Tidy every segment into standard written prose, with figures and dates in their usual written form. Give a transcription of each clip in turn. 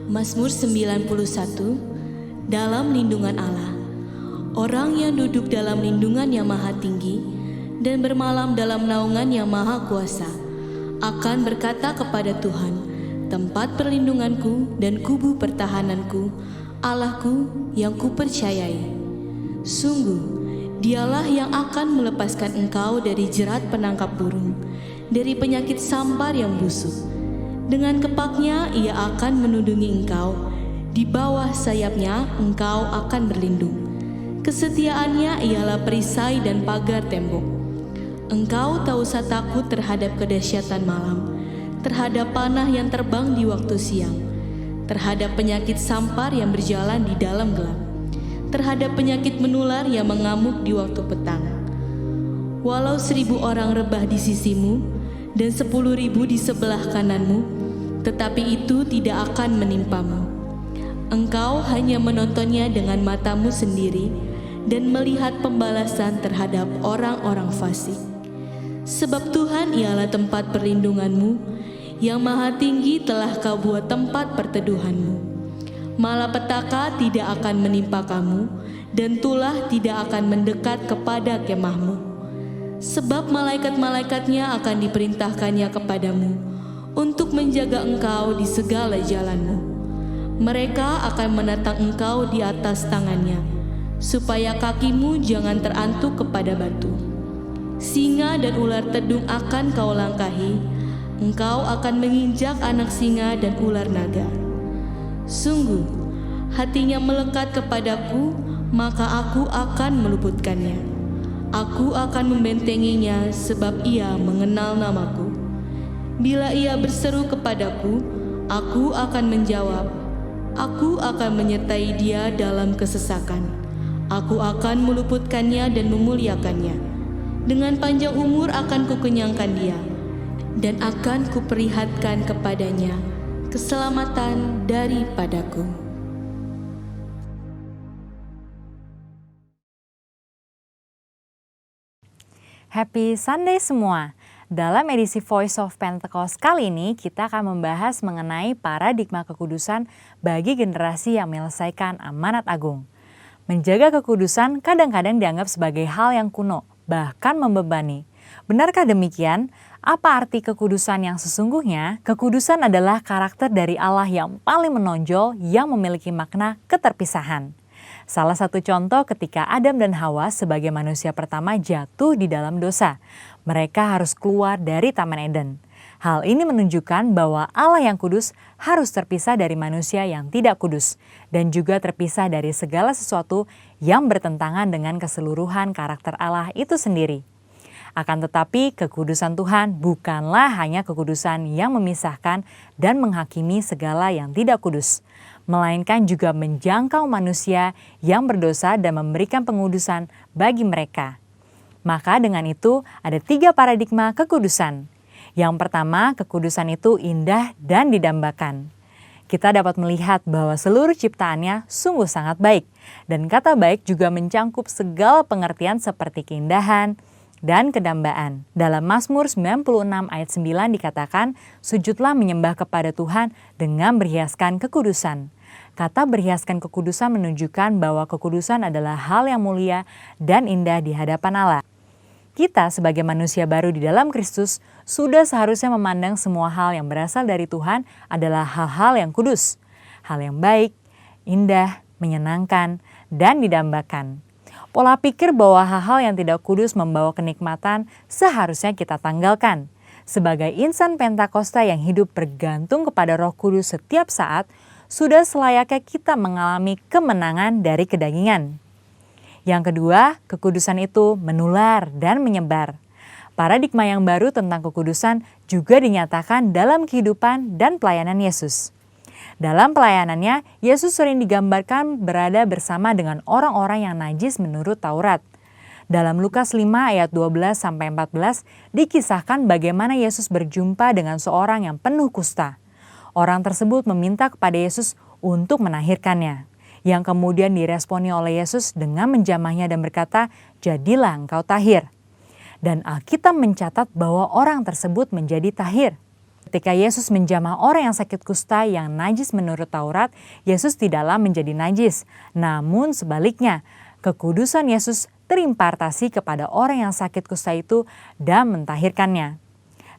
Mazmur 91, dalam lindungan Allah. Orang yang duduk dalam lindungan yang maha tinggi dan bermalam dalam naungan yang maha kuasa akan berkata kepada Tuhan, tempat perlindunganku dan kubu pertahananku, Allahku yang kupercayai. Sungguh, dialah yang akan melepaskan engkau dari jerat penangkap burung, dari penyakit sampar yang busuk. Dengan kepaknya ia akan menudungi engkau, di bawah sayapnya engkau akan berlindung. Kesetiaannya ialah perisai dan pagar tembok. Engkau tak usah takut terhadap kedahsyatan malam, terhadap panah yang terbang di waktu siang, terhadap penyakit sampar yang berjalan di dalam gelap, terhadap penyakit menular yang mengamuk di waktu petang. Walau 1.000 orang rebah di sisimu dan 10.000 di sebelah kananmu, tetapi itu tidak akan menimpamu. Engkau hanya menontonnya dengan matamu sendiri dan melihat pembalasan terhadap orang-orang fasik. Sebab Tuhan ialah tempat perlindunganmu, yang maha tinggi telah kau buat tempat perteduhanmu. Malapetaka tidak akan menimpa kamu, dan tulah tidak akan mendekat kepada kemahmu. Sebab malaikat-malaikatnya akan diperintahkannya kepadamu, untuk menjaga engkau di segala jalanmu. Mereka akan menatang engkau di atas tangannya, supaya kakimu jangan terantuk kepada batu. Singa dan ular tedung akan kau langkahi, engkau akan menginjak anak singa dan ular naga. Sungguh, hatinya melekat kepadaku, maka aku akan meluputkannya. Aku akan membentenginya sebab ia mengenal namaku. Bila ia berseru kepadaku, aku akan menjawab. Aku akan menyertai dia dalam kesesakan. Aku akan meluputkannya dan memuliakannya. Dengan panjang umur akan kukenyangkan dia, dan akan kuperlihatkan kepadanya keselamatan daripadaku. Happy Sunday semua! Dalam edisi Voice of Pentecost kali ini, kita akan membahas mengenai paradigma kekudusan bagi generasi yang menyelesaikan amanat agung. Menjaga kekudusan kadang-kadang dianggap sebagai hal yang kuno, bahkan membebani. Benarkah demikian? Apa arti kekudusan yang sesungguhnya? Kekudusan adalah karakter dari Allah yang paling menonjol yang memiliki makna keterpisahan. Salah satu contoh ketika Adam dan Hawa sebagai manusia pertama jatuh di dalam dosa. Mereka harus keluar dari Taman Eden. Hal ini menunjukkan bahwa Allah yang kudus harus terpisah dari manusia yang tidak kudus, dan juga terpisah dari segala sesuatu yang bertentangan dengan keseluruhan karakter Allah itu sendiri. Akan tetapi, kekudusan Tuhan bukanlah hanya kekudusan yang memisahkan dan menghakimi segala yang tidak kudus, melainkan juga menjangkau manusia yang berdosa dan memberikan pengudusan bagi mereka. Maka dengan itu ada 3 paradigma kekudusan. Yang pertama, kekudusan itu indah dan didambakan. Kita dapat melihat bahwa seluruh ciptaannya sungguh sangat baik. Dan kata baik juga mencangkup segala pengertian seperti keindahan dan kedambaan. Dalam Mazmur 96 ayat 9 dikatakan, sujudlah menyembah kepada Tuhan dengan berhiaskan kekudusan. Kata berhiaskan kekudusan menunjukkan bahwa kekudusan adalah hal yang mulia dan indah di hadapan Allah. Kita sebagai manusia baru di dalam Kristus sudah seharusnya memandang semua hal yang berasal dari Tuhan adalah hal-hal yang kudus, hal yang baik, indah, menyenangkan, dan didambakan. Pola pikir bahwa hal-hal yang tidak kudus membawa kenikmatan seharusnya kita tanggalkan. Sebagai insan Pentakosta yang hidup bergantung kepada Roh Kudus setiap saat, sudah selayaknya kita mengalami kemenangan dari kedagingan. Yang kedua, kekudusan itu menular dan menyebar. Paradigma yang baru tentang kekudusan juga dinyatakan dalam kehidupan dan pelayanan Yesus. Dalam pelayanannya, Yesus sering digambarkan berada bersama dengan orang-orang yang najis menurut Taurat. Dalam Lukas 5 ayat 12-14 dikisahkan bagaimana Yesus berjumpa dengan seorang yang penuh kusta. Orang tersebut meminta kepada Yesus untuk menahirkannya, yang kemudian diresponi oleh Yesus dengan menjamahnya dan berkata, "Jadilah engkau tahir." Dan Alkitab mencatat bahwa orang tersebut menjadi tahir. Ketika Yesus menjamah orang yang sakit kusta yang najis menurut Taurat, Yesus tidaklah menjadi najis. Namun sebaliknya, kekudusan Yesus terimpartasi kepada orang yang sakit kusta itu dan mentahirkannya.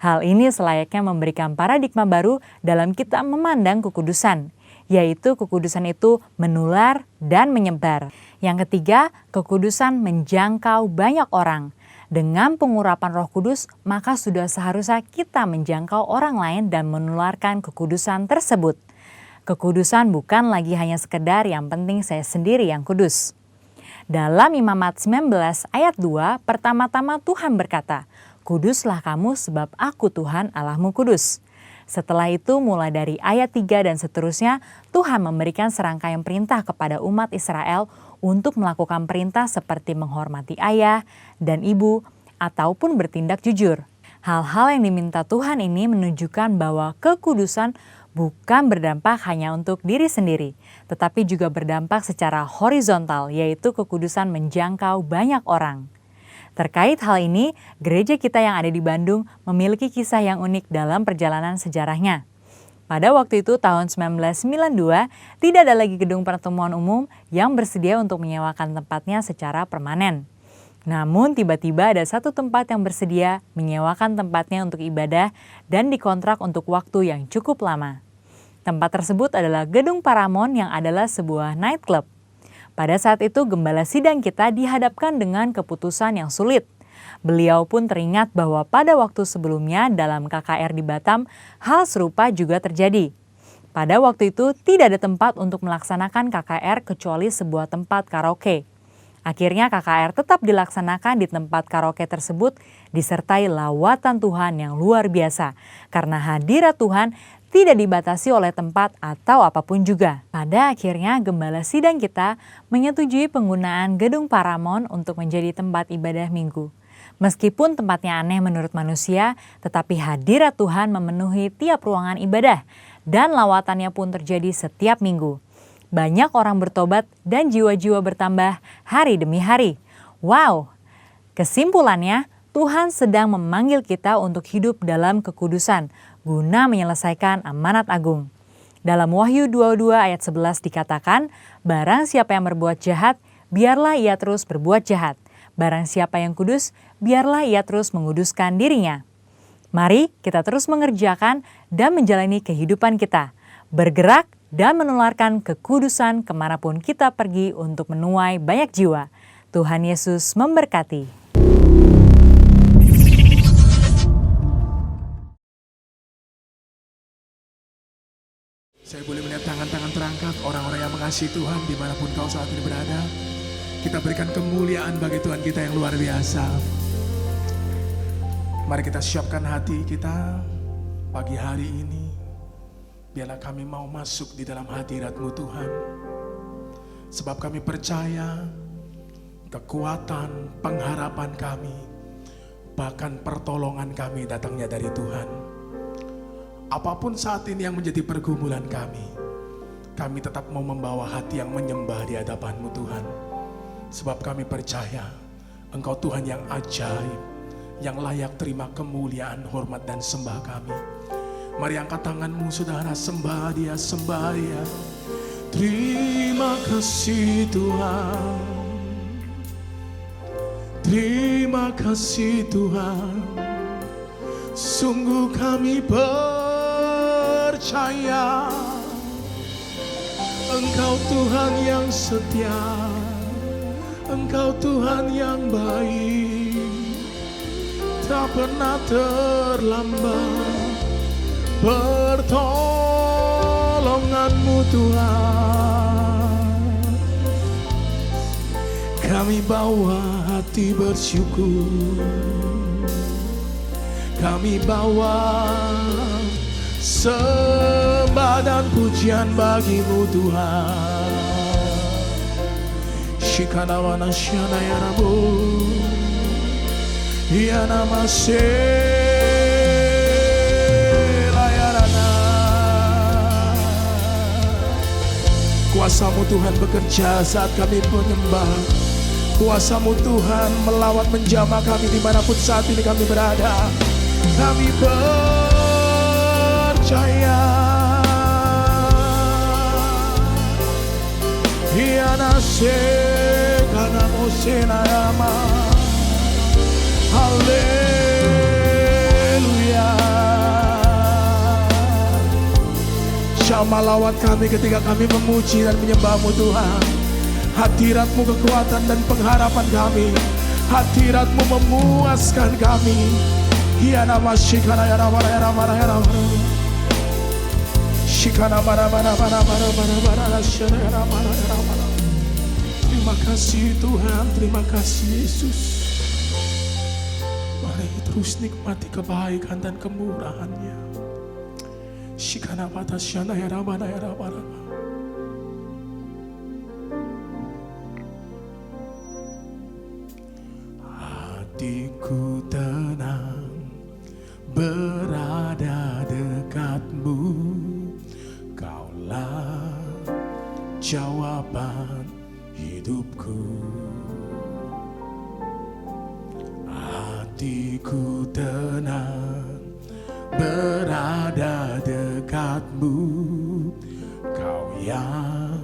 Hal ini selayaknya memberikan paradigma baru dalam kita memandang kekudusan, yaitu kekudusan itu menular dan menyebar. Yang ketiga, kekudusan menjangkau banyak orang. Dengan pengurapan Roh Kudus, maka sudah seharusnya kita menjangkau orang lain dan menularkan kekudusan tersebut. Kekudusan bukan lagi hanya sekedar yang penting saya sendiri yang kudus. Dalam Imamat 19 ayat 2, pertama-tama Tuhan berkata, "Kuduslah kamu sebab aku Tuhan Allahmu kudus." Setelah itu mulai dari ayat 3 dan seterusnya, Tuhan memberikan serangkaian perintah kepada umat Israel untuk melakukan perintah seperti menghormati ayah dan ibu ataupun bertindak jujur. Hal-hal yang diminta Tuhan ini menunjukkan bahwa kekudusan bukan berdampak hanya untuk diri sendiri, tetapi juga berdampak secara horizontal, yaitu kekudusan menjangkau banyak orang. Terkait hal ini, gereja kita yang ada di Bandung memiliki kisah yang unik dalam perjalanan sejarahnya. Pada waktu itu tahun 1992, tidak ada lagi gedung pertemuan umum yang bersedia untuk menyewakan tempatnya secara permanen. Namun tiba-tiba ada satu tempat yang bersedia menyewakan tempatnya untuk ibadah dan dikontrak untuk waktu yang cukup lama. Tempat tersebut adalah Gedung Paramount yang adalah sebuah nightclub. Pada saat itu gembala sidang kita dihadapkan dengan keputusan yang sulit. Beliau pun teringat bahwa pada waktu sebelumnya dalam KKR di Batam, hal serupa juga terjadi. Pada waktu itu tidak ada tempat untuk melaksanakan KKR kecuali sebuah tempat karaoke. Akhirnya KKR tetap dilaksanakan di tempat karaoke tersebut disertai lawatan Tuhan yang luar biasa. Karena hadirat Tuhan tidak dibatasi oleh tempat atau apapun juga. Pada akhirnya gembala sidang kita menyetujui penggunaan Gedung Paramount untuk menjadi tempat ibadah minggu. Meskipun tempatnya aneh menurut manusia, tetapi hadirat Tuhan memenuhi tiap ruangan ibadah dan lawatannya pun terjadi setiap minggu. Banyak orang bertobat dan jiwa-jiwa bertambah hari demi hari. Wow! Kesimpulannya, Tuhan sedang memanggil kita untuk hidup dalam kekudusan guna menyelesaikan amanat agung. Dalam Wahyu 22 ayat 11 dikatakan, "Barang siapa yang berbuat jahat, biarlah ia terus berbuat jahat. Barang siapa yang kudus, biarlah ia terus menguduskan dirinya." Mari kita terus mengerjakan dan menjalani kehidupan kita, bergerak dan menularkan kekudusan kemanapun kita pergi untuk menuai banyak jiwa. Tuhan Yesus memberkati. Saya boleh melihat tangan-tangan terangkat orang-orang yang mengasihi Tuhan dimanapun kau saat ini berada. Kita berikan kemuliaan bagi Tuhan kita yang luar biasa. Mari kita siapkan hati kita pagi hari ini. Biarlah kami mau masuk di dalam hadirat-Mu Tuhan. Sebab kami percaya kekuatan, pengharapan kami, bahkan pertolongan kami datangnya dari Tuhan. Apapun saat ini yang menjadi pergumulan kami tetap mau membawa hati yang menyembah di hadapan-Mu Tuhan. Sebab kami percaya Engkau Tuhan yang ajaib, yang layak terima kemuliaan, hormat dan sembah kami. Mari angkat tanganmu saudara, sembah Dia, sembah Dia. Terima kasih Tuhan, terima kasih Tuhan. Sungguh kami percaya Engkau Tuhan yang setia, Engkau Tuhan yang baik, tak pernah terlambat pertolongan-Mu Tuhan. Kami bawa hati bersyukur, kami bawa sembah dan pujian bagi-Mu Tuhan. Shikanawana shana ya Rabu, ya namase layarana. Kuasa-Mu Tuhan bekerja saat kami menyembah. Kuasa-Mu Tuhan melawat menjamah kami dimanapun saat ini kami berada. Kami percaya Hianase kana mosena yama. Haleluya. Syama lawat kami ketika kami memuji dan menyembah-Mu Tuhan. Hadirat-Mu kekuatan dan pengharapan kami. Hadirat-Mu memuaskan kami. Hiana masyikana ya ramana ya ramana ya ramana. Shikana bara bara bara bara bara bara shana ya ramana ya ramana. Terima kasih Tuhan, terima kasih Yesus. Mari terus nikmati kebaikan dan kemurahan-Nya. Shikana bata shana ya ramana ya ramana. Hatiku tenang berada dekat-Mu, Kaulah jawaban hidupku. Hatiku tenang berada dekat-Mu, Kau yang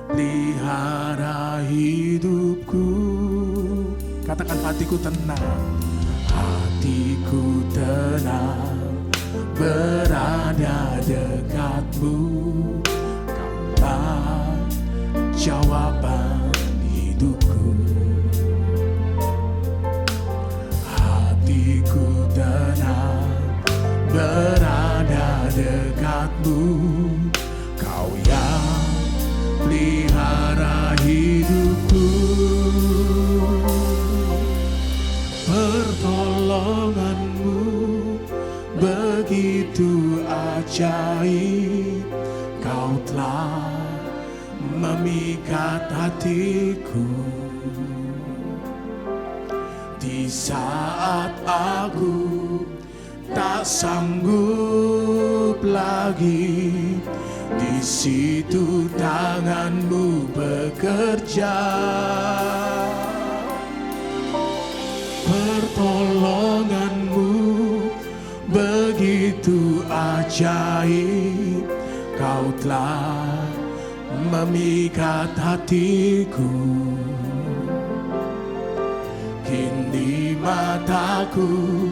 pelihara hidupku. Katakan hatiku tenang, hatiku tenang berada dekat-Mu, Kaulah jawaban hidupku. Hatiku tenang berada dekat-Mu, Kau yang pelihara hidupku. Pertolongan-Mu begitu ajaib, Kau telah memikat hatiku. Di saat aku tak sanggup lagi, di situ tangan-Mu bekerja. Pertolongan-Mu begitu ajaib, Kau telah memikat hatiku. Kini mataku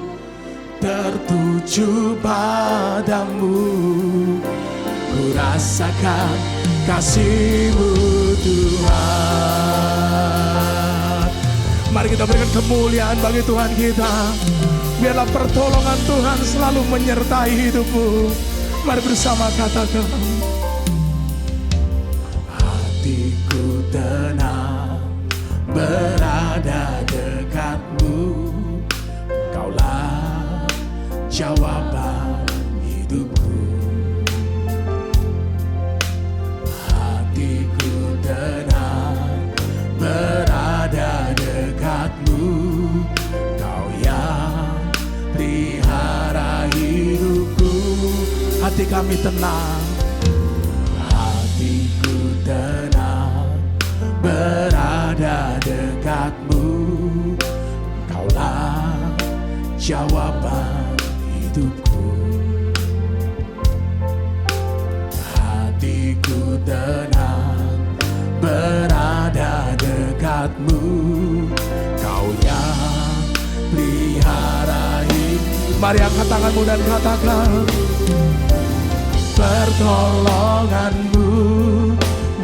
tertuju padamu, ku rasakan kasih-Mu Tuhan. Mari kita berikan kemuliaan bagi Tuhan kita. Biarlah pertolongan Tuhan selalu menyertai hidupmu. Mari bersama katakan, hatiku tenang berada dekat-Mu, Kaulah jawaban hidupku. Hatiku tenang berada hati kami tenang. Hatiku tenang berada dekatmu. Kaulah jawaban hidupku. Hatiku tenang berada dekatmu. Kau yang pelihara hidup. Mari angkat tanganmu dan katakan, pertolonganmu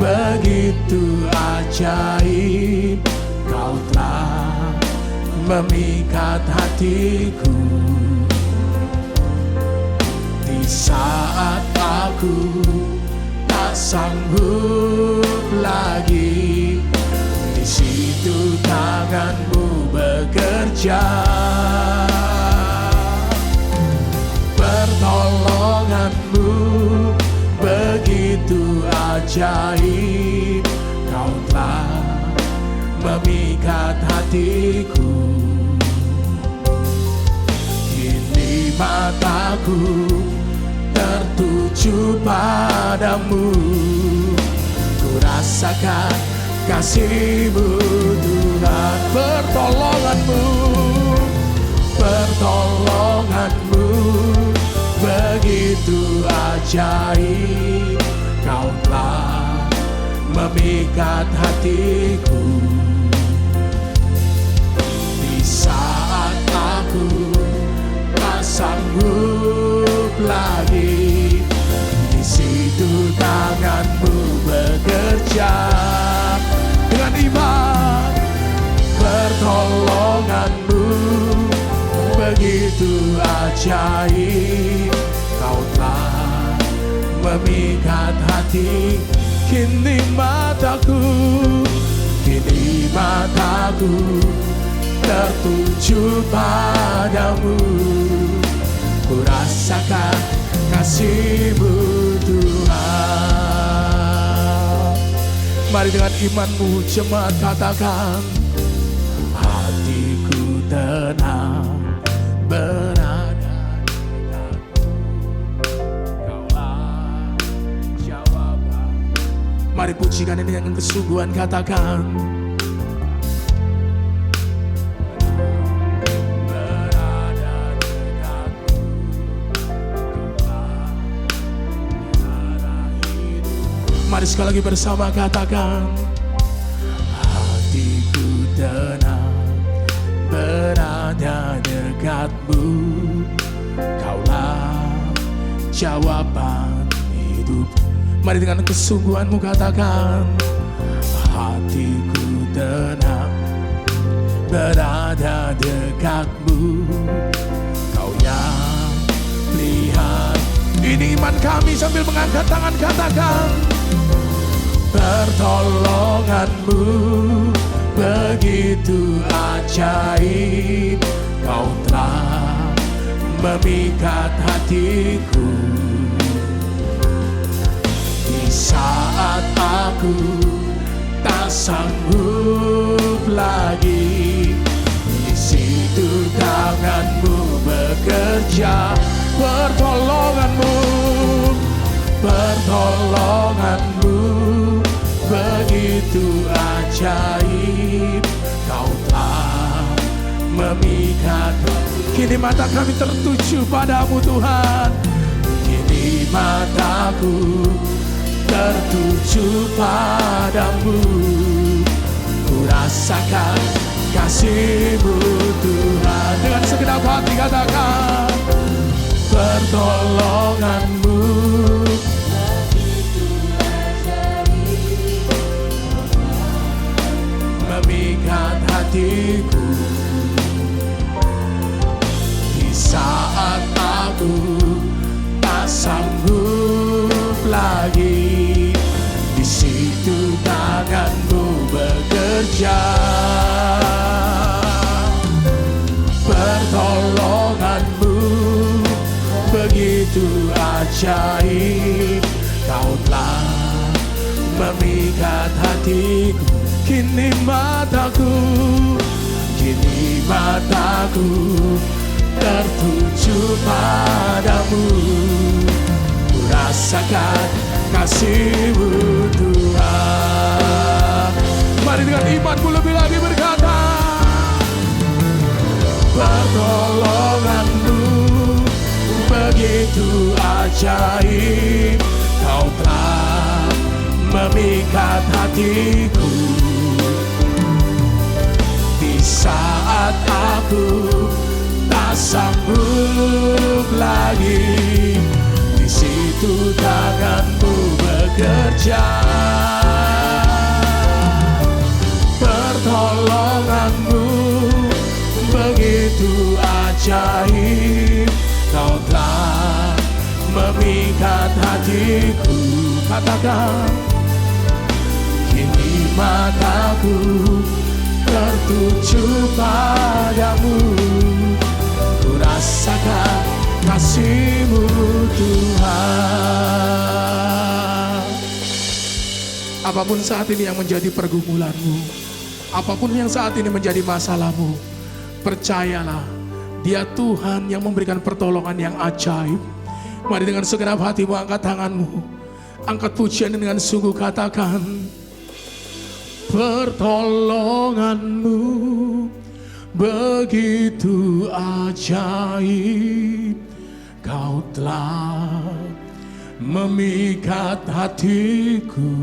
begitu ajaib. Kau telah memikat hatiku. Di saat aku tak sanggup lagi, di situ tanganmu bekerja. Pertolonganmu begitu ajaib. Kau telah memikat hatiku. Kini mataku tertuju padamu. Ku rasakan kasih-Mu Tuhan. Pertolonganmu begitu ajaib. Kau telah memikat hatiku. Di saat aku tak sanggup lagi, di situ tangan-Mu bekerja. Dengan iman, pertolongan-Mu begitu ajaib. Kau telah memikat hati. Kini mataku tertuju padamu. Ku rasakan kasih-Mu Tuhan. Mari dengan imanmu jemaat katakan, hatiku tenang berada dekatmu. Kaulah jawaban. Mari pujikan ini dengan kesungguhan, katakan, mari sekali lagi bersama katakan, hatiku tenang berada dekatmu. Kaulah jawaban hidup. Mari dengan kesungguhanmu katakan, hatiku tenang berada dekatmu. Kau yang pelihara. Ini iman kami sambil mengangkat tangan, katakan, pertolongan-Mu begitu ajaib. Kau telah memikat hatiku. Di saat aku tak sanggup lagi, di situ tangan-Mu bekerja. Pertolongan-Mu begitu ajaib. Kau telah memikat. Kini mata kami tertuju padamu Tuhan. Kini mataku tertuju padamu. Ku rasakan kasih-Mu Tuhan. Dengan segenap hati katakan, pertolongan-Mu memikat hatiku. Di saat aku tak sanggup lagi, di situ tangan-Mu bekerja. Pertolongan-Mu begitu ajaib. Kau telah memikat hatiku. Kini mataku tertuju padamu. rasakan kasih-Mu Tuhan. Mari dengan imanku lebih lagi berkata, pertolongan-Mu begitu ajaib, Kau telah memikat hatiku. Di saat aku tak sanggup lagi, di situ tangan-Mu bekerja. Pertolongan-Mu begitu ajaib, Kau telah memikat hatiku. Katakan, kini mataku tertuju padamu, ku rasakan kasih-Mu Tuhan. Apapun saat ini yang menjadi pergumulanmu, apapun yang saat ini menjadi masalahmu, percayalah, Dia Tuhan yang memberikan pertolongan yang ajaib. Mari dengan segenap hatimu angkat tanganmu, angkat pujian dengan sungguh, katakan, pertolongan-Mu begitu ajaib, Kau telah memikat hatiku.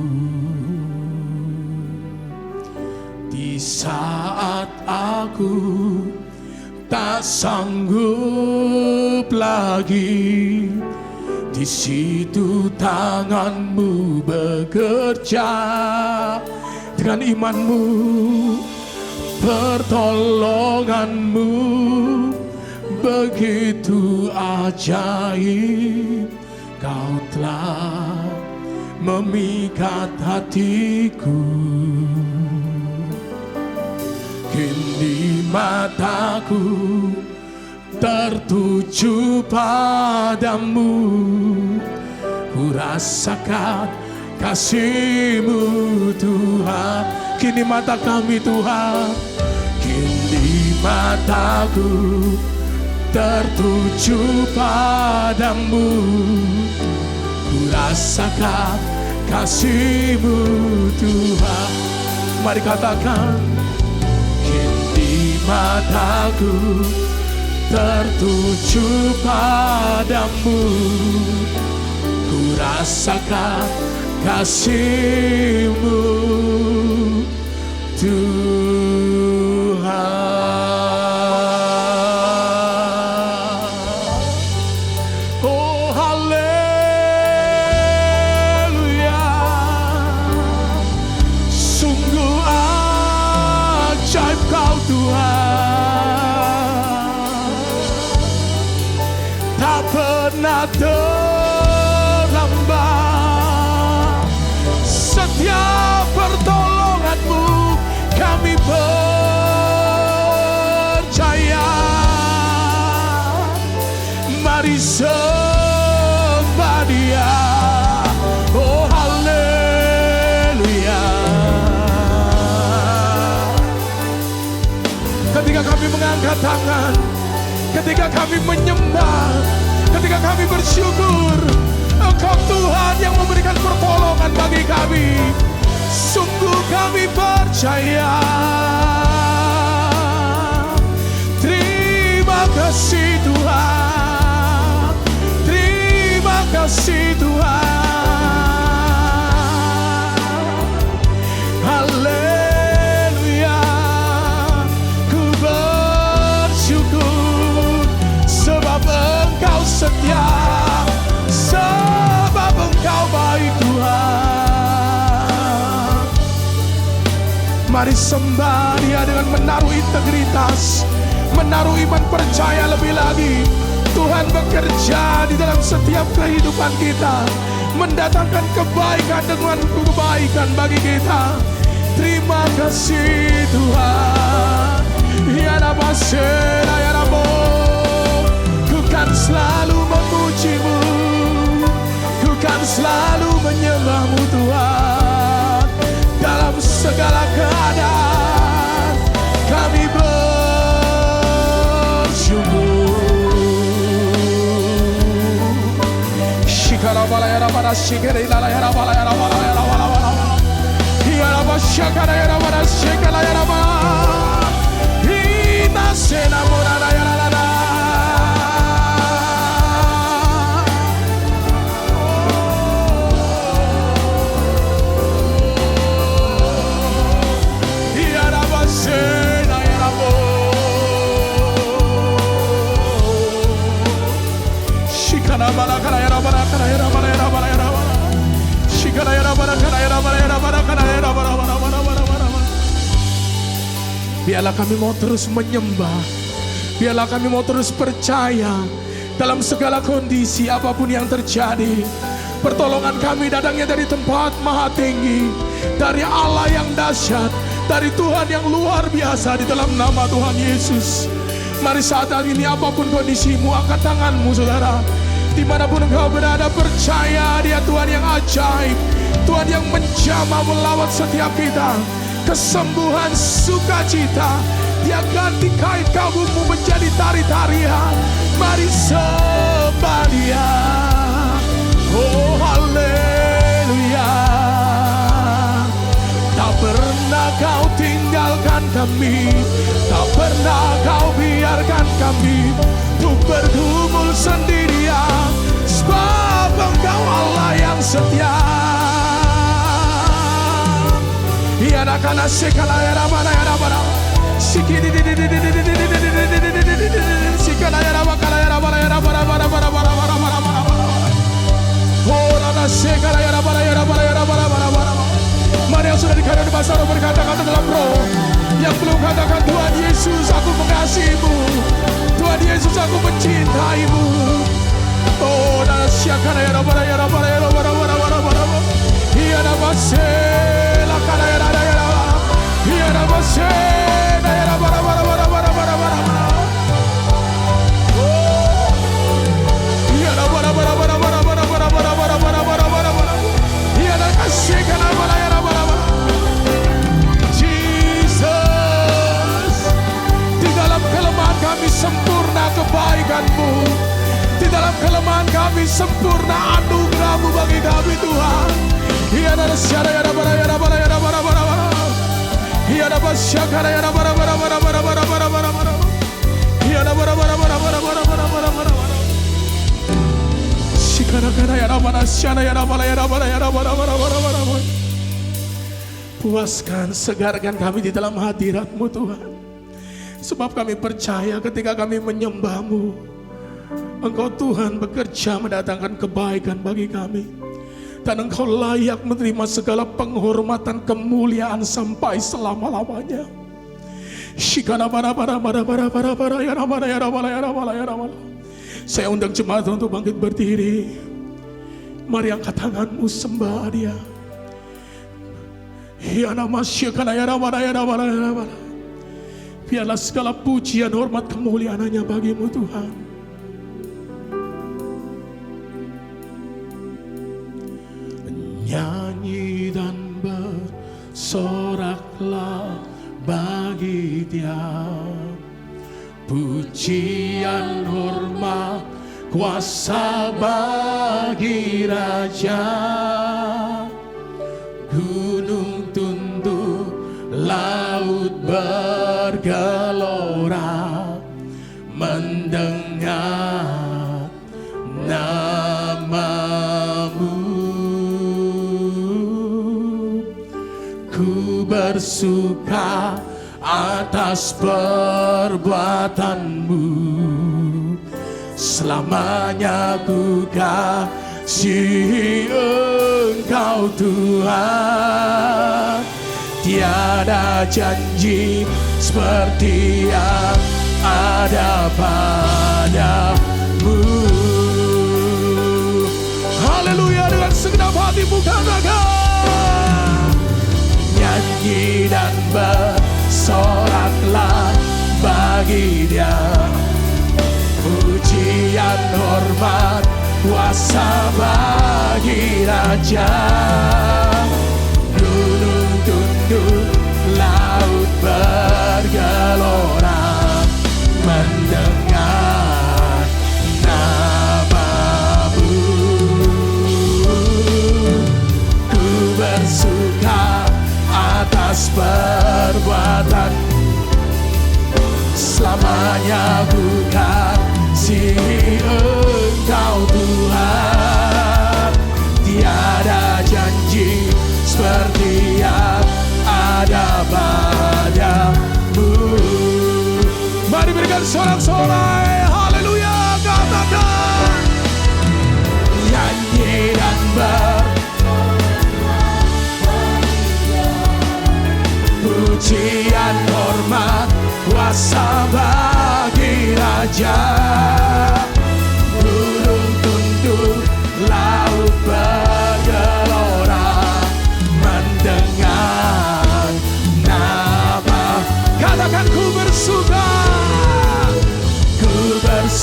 Di saat aku tak sanggup lagi, di situ tangan-Mu bekerja. Dengan imanmu, pertolongan-Mu begitu ajaib, Kau telah memikat hatiku. Kini mataku tertuju padamu, ku rasakan kasih-Mu Tuhan. Kini mata kami Tuhan, kini mataku tertuju padamu, ku rasakan kasih-Mu Tuhan. Mari katakan, kini mataku tertuju padamu, ku rasakan kasih-Mu Tuhan. Oh haleluya, sungguh ajaib Kau Tuhan, tak pernah terlambat. Setiap pertolongan-Mu kami percaya. Mari sembah Dia, oh haleluya. Ketika kami mengangkat tangan, ketika kami menyembah, ketika kami bersyukur, Engkau Tuhan yang memberikan pertolongan bagi kami. Sungguh kami percaya. Terima kasih Tuhan, terima kasih Tuhan. Haleluya, ku bersyukur sebab Engkau setia, sebab Engkau baik Tuhan. Mari sembah Dia dengan menaruh integritas, menaruh iman percaya lebih lagi. Tuhan bekerja di dalam setiap kehidupan kita, mendatangkan kebaikan dengan kebaikan bagi kita. Terima kasih Tuhan. Ya Rabasena ya Rabo, ku kan selalu memuji-Mu, ku kan selalu menyembah-Mu Tuhan. Dalam segala keadaan kami bersyukur. Shikara Biarlah kami mau terus menyembah, biarlah kami mau terus percaya dalam segala kondisi apapun yang terjadi. Pertolongan kami datangnya dari tempat maha tinggi, dari Allah yang dahsyat, dari Tuhan yang luar biasa, di dalam nama Tuhan Yesus. Mari saat ini apapun kondisimu, angkat tanganmu saudara. Dimanapun engkau berada, percaya Dia Tuhan yang ajaib, Tuhan yang menjamah melawat setiap kita. Kesembuhan, sukacita, Dia ganti kain kabutmu menjadi tari-tarian. Mari sembah Dia. Oh haleluya. Tak pernah Kau tinggalkan kami, tak pernah Kau biarkan kami untuk bergumul sendirian, sebab Engkau Allah yang setia. Yana kana sekala yana mana yana mana sikidi di sikala yana makala yana mana yana mana mana mana mana mana mana mana mana. Oh nana sekala yana mana yana mana yana mana mana mana. Mari yang sudah dikatakan bahasa roh berkata-kata dalam roh, yang belum katakan Tuhan Yesus aku mengasihimu, Tuhan Yesus aku mencintaimu. Oh nana sekala yana mana yana mana yana mana mana mana mana. Yana masela kana yana yana yana masela yana mana mana mana mana mana mana. Yana mana mana mana mana mana mana mana mana mana mana mana mana. Yana kasih kana mana yana mana mana. Jesus, di dalam kelemahan kami sempurna kebaikan-Mu, di dalam kelemahan kami sempurna anugerah-Mu bagi kami Tuhan. Iya ada syara ya bara ya bara ya bara bara bara. Iya ada basyakara ya bara bara bara bara bara bara bara bara. Iya ada bara bara bara bara bara bara bara bara bara. Sikara kana ya bara syara ya bara ya bara ya bara bara bara bara. Puaskan, segarkan kami di dalam hadirat-Mu Tuhan. Sebab kami percaya ketika kami menyembah-Mu, Engkau Tuhan bekerja mendatangkan kebaikan bagi kami. Dan Engkau layak menerima segala penghormatan, kemuliaan sampai selama-lamanya. Saya undang jemaat untuk bangkit berdiri. Mari angkat tanganmu, sembah Dia. Biarlah segala pujian, hormat, kemuliaan hanya bagi-Mu Tuhan. Nyanyi dan bersoraklah bagi Dia, pujian, hormat, kuasa bagi Raja. Gunung tunduk, laut bergelora, mendengar nama-Mu. Ku bersuka atas perbuatan-Mu, selamanya ku kasihi Engkau Tuhan. Tiada janji seperti yang ada padamu. Haleluya, dengan segenap hati bukan raga. Nyanyi dan bersoraklah bagi Dia, pujian, hormat, kuasa bagi Raja. Gunung tunduk, laut bergelora, mendengar nama-Mu.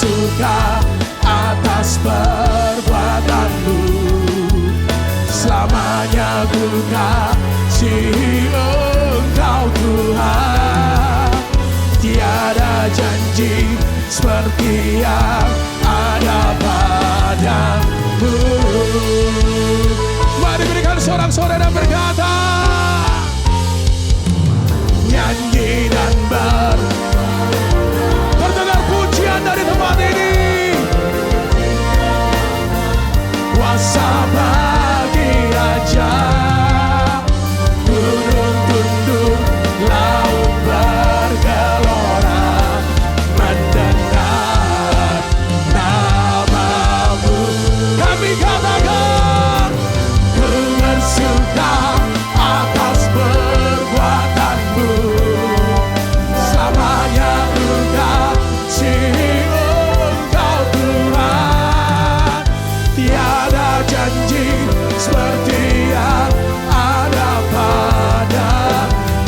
bersuka atas perbuatanmu. Selamanya ku kasihi Engkau Tuhan. Tiada janji seperti yang ada padamu. Mari berikan sorak-sorai dan berkata, nyanyi dan terdengar pujian dari tempat ini. Kuasa bagi Raja, gunung tunduk, laut bergelora mendengar namamu. Kami katakan, ku bersuka atas perbuatanmu. Selamanya ku kasihi Engkau Tuhan. Tiada janji seperti yang ada pada.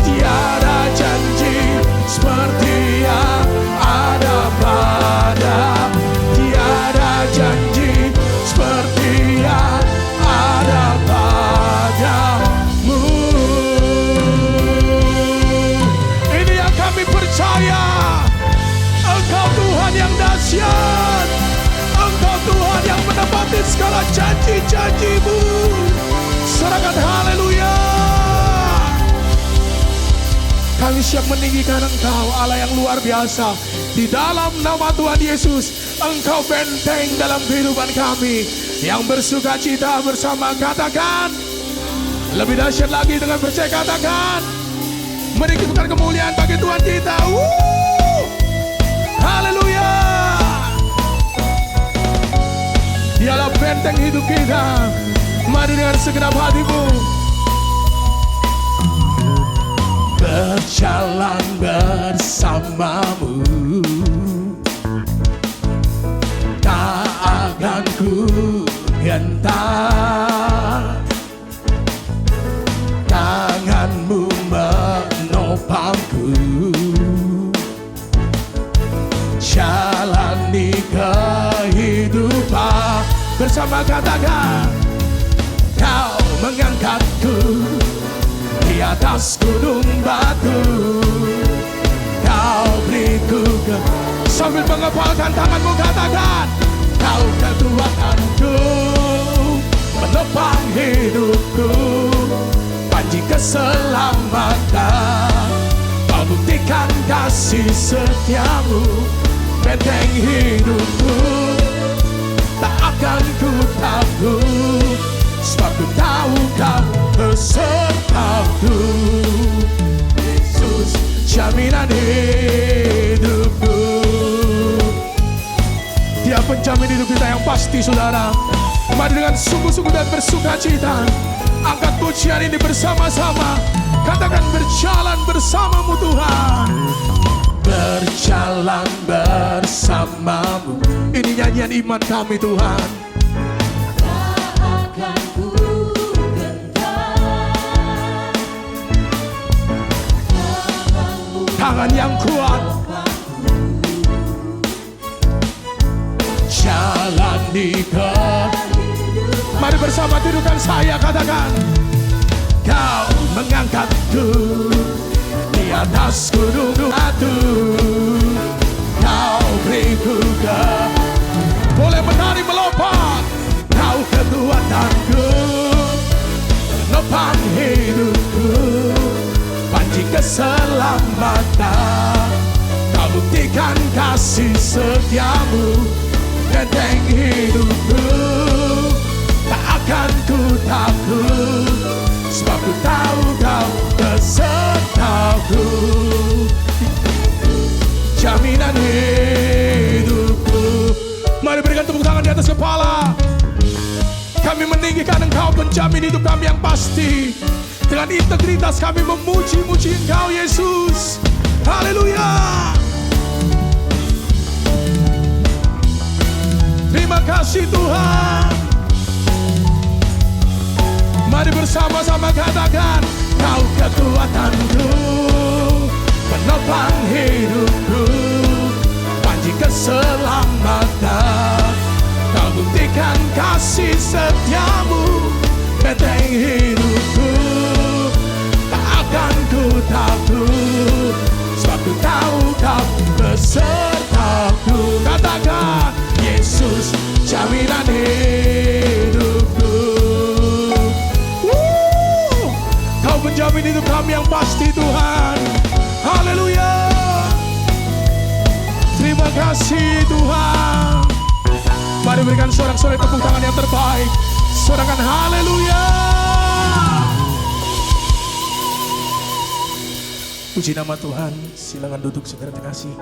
Tiada janji seperti yang ada pada. Tiada janji seperti yang ada padamu. Ini yang kami percaya. Engkau Tuhan yang dahsyat. Engkau Tuhan yang menepati segala janji-janji-Mu. Serahkan haleluya. Kami siap meninggikan Engkau, Allah yang luar biasa. Di dalam nama Tuhan Yesus, Engkau benteng dalam kehidupan kami. Yang bersuka cita bersama, katakan. Lebih dahsyat lagi dengan percaya, katakan. Meninggikan kemuliaan bagi Tuhan kita. Haleluya. Dialah benteng hidup kita. Mari dengan segenap hatimu berjalan bersamamu. Tak akan ku gentar, tanganmu menopangku. Jalani kehidupan bersama, katakan. Kau mengangkatku di atas gunung batu. Kau beriku sambil mengepalkan tanganmu, katakan. Kau kekuatanku, menopang hidupku, panji keselamatan. Kau buktikan kasih setiamu, benteng hidupku. Tak akan ku takut, sebab ku tahu Kau besertaku. Yesus, jaminan hidupku. Dia penjamin hidup kita yang pasti, saudara. Mari dengan sungguh-sungguh dan bersuka cita angkat pujian ini bersama-sama. Katakan, berjalan bersamamu Tuhan. Berjalan bersamamu. Ini nyanyian iman kami Tuhan. Tangan yang kuat, jalan di mari bersama tidukan saya, katakan. Kau mengangkatku di atas gunung batu. Kau beriku boleh menari melompat. Kau kekuatanku, menopang hidupku, panji keselamatan. Kau buktikan kasih setiamu, benteng hidupku. Tak akan ku takut, sebab ku tahu Kau besertaku. Jaminan hidupku. Mari berikan tepuk tangan di atas kepala. Kami meninggikan Engkau, penjamin hidup kami yang pasti. Dengan integritas kami memuji-muji Engkau Yesus. Haleluya. Terima kasih Tuhan. Mari bersama-sama katakan. Kau kekuatanku, penopang hidupku, panji keselamatan. Kau buktikan kasih setiamu, benteng hidupku. Tak akan ku takut, sebab ku tahu kau besertaku. Katakan, Yesus jaminan hidupku. Kau menjamin hidup kami yang pasti, Tuhan. Haleluya. Terima kasih, Tuhan. Mari berikan sorak-sorai tepuk tangan yang terbaik. Sorakan haleluya. Puji nama Tuhan. Silakan duduk saudara terkasih.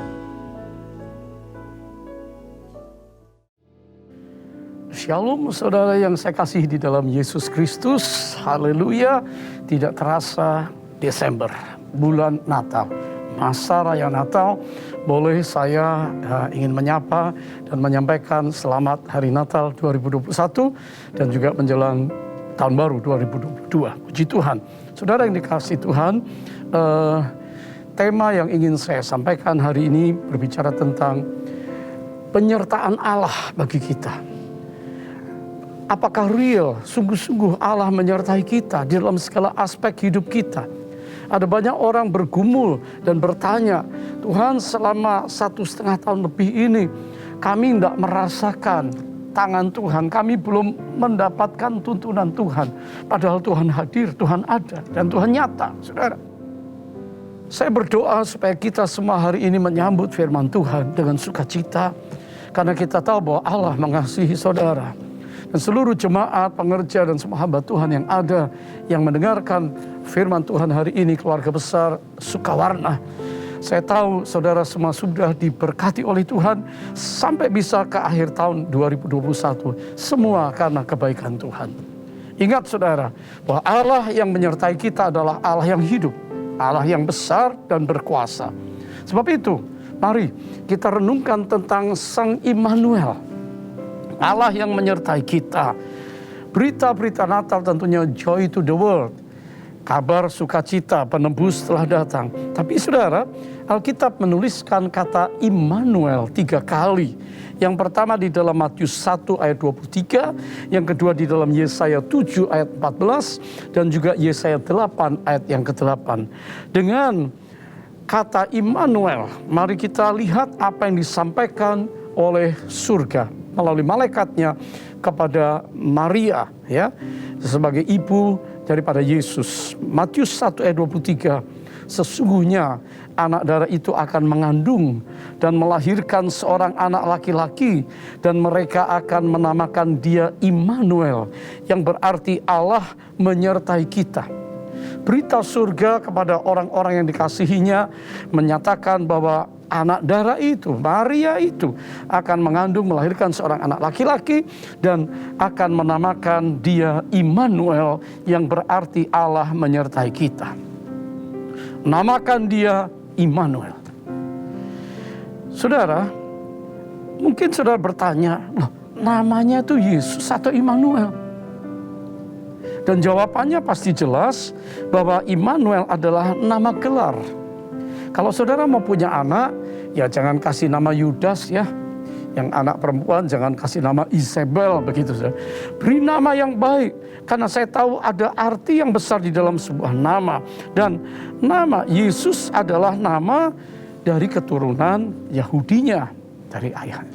Shalom saudara yang saya kasih di dalam Yesus Kristus. Haleluya. Tidak terasa Desember, bulan Natal, masa raya Natal. Boleh saya ingin menyapa dan menyampaikan selamat Hari Natal 2021 dan juga menjelang Tahun Baru 2022. Puji Tuhan. Saudara yang dikasihi Tuhan, tema yang ingin saya sampaikan hari ini berbicara tentang penyertaan Allah bagi kita. Apakah real, sungguh-sungguh Allah menyertai kita di dalam segala aspek hidup kita? Ada banyak orang bergumul dan bertanya, Tuhan selama 1,5 tahun lebih ini kami tidak merasakan tangan Tuhan, kami belum mendapatkan tuntunan Tuhan. Padahal Tuhan hadir, Tuhan ada, dan Tuhan nyata. Saudara, saya berdoa supaya kita semua hari ini menyambut firman Tuhan dengan sukacita, karena kita tahu bahwa Allah mengasihi saudara. Dan seluruh jemaat, pengerja, dan semua hamba Tuhan yang ada, yang mendengarkan firman Tuhan hari ini, keluarga besar Sukawarna. Saya tahu saudara semua sudah diberkati oleh Tuhan sampai bisa ke akhir tahun 2021. Semua karena kebaikan Tuhan. Ingat saudara, bahwa Allah yang menyertai kita adalah Allah yang hidup, Allah yang besar dan berkuasa. Sebab itu, mari kita renungkan tentang Sang Immanuel, Allah yang menyertai kita. Berita-berita Natal tentunya joy to the world. Kabar sukacita, penebus telah datang. Tapi saudara, Alkitab menuliskan kata Immanuel 3 kali. Yang pertama di dalam Matius 1 ayat 23, yang kedua di dalam Yesaya 7 ayat 14, dan juga Yesaya 8 ayat yang ke-8. Dengan kata Immanuel, mari kita lihat apa yang disampaikan oleh surga melalui malaikatnya kepada Maria, ya, sebagai ibu daripada Yesus. Matius 1 ayat 23, sesungguhnya anak darah itu akan mengandung dan melahirkan seorang anak laki-laki, dan mereka akan menamakan dia Immanuel, yang berarti Allah menyertai kita. Berita surga kepada orang-orang yang dikasihinya menyatakan bahwa anak darah itu, Maria itu, akan mengandung, melahirkan seorang anak laki-laki, dan akan menamakan dia Immanuel, yang berarti Allah menyertai kita. Namakan dia Immanuel. Saudara, mungkin saudara bertanya, loh, namanya itu Yesus atau Immanuel? Dan jawabannya pasti jelas bahwa Immanuel adalah nama gelar. Kalau saudara mau punya anak, ya jangan kasih nama Yudas ya. Yang anak perempuan jangan kasih nama Isabel, begitu saja. Beri nama yang baik, karena saya tahu ada arti yang besar di dalam sebuah nama. Dan nama Yesus adalah nama dari keturunan Yahudinya, dari ayah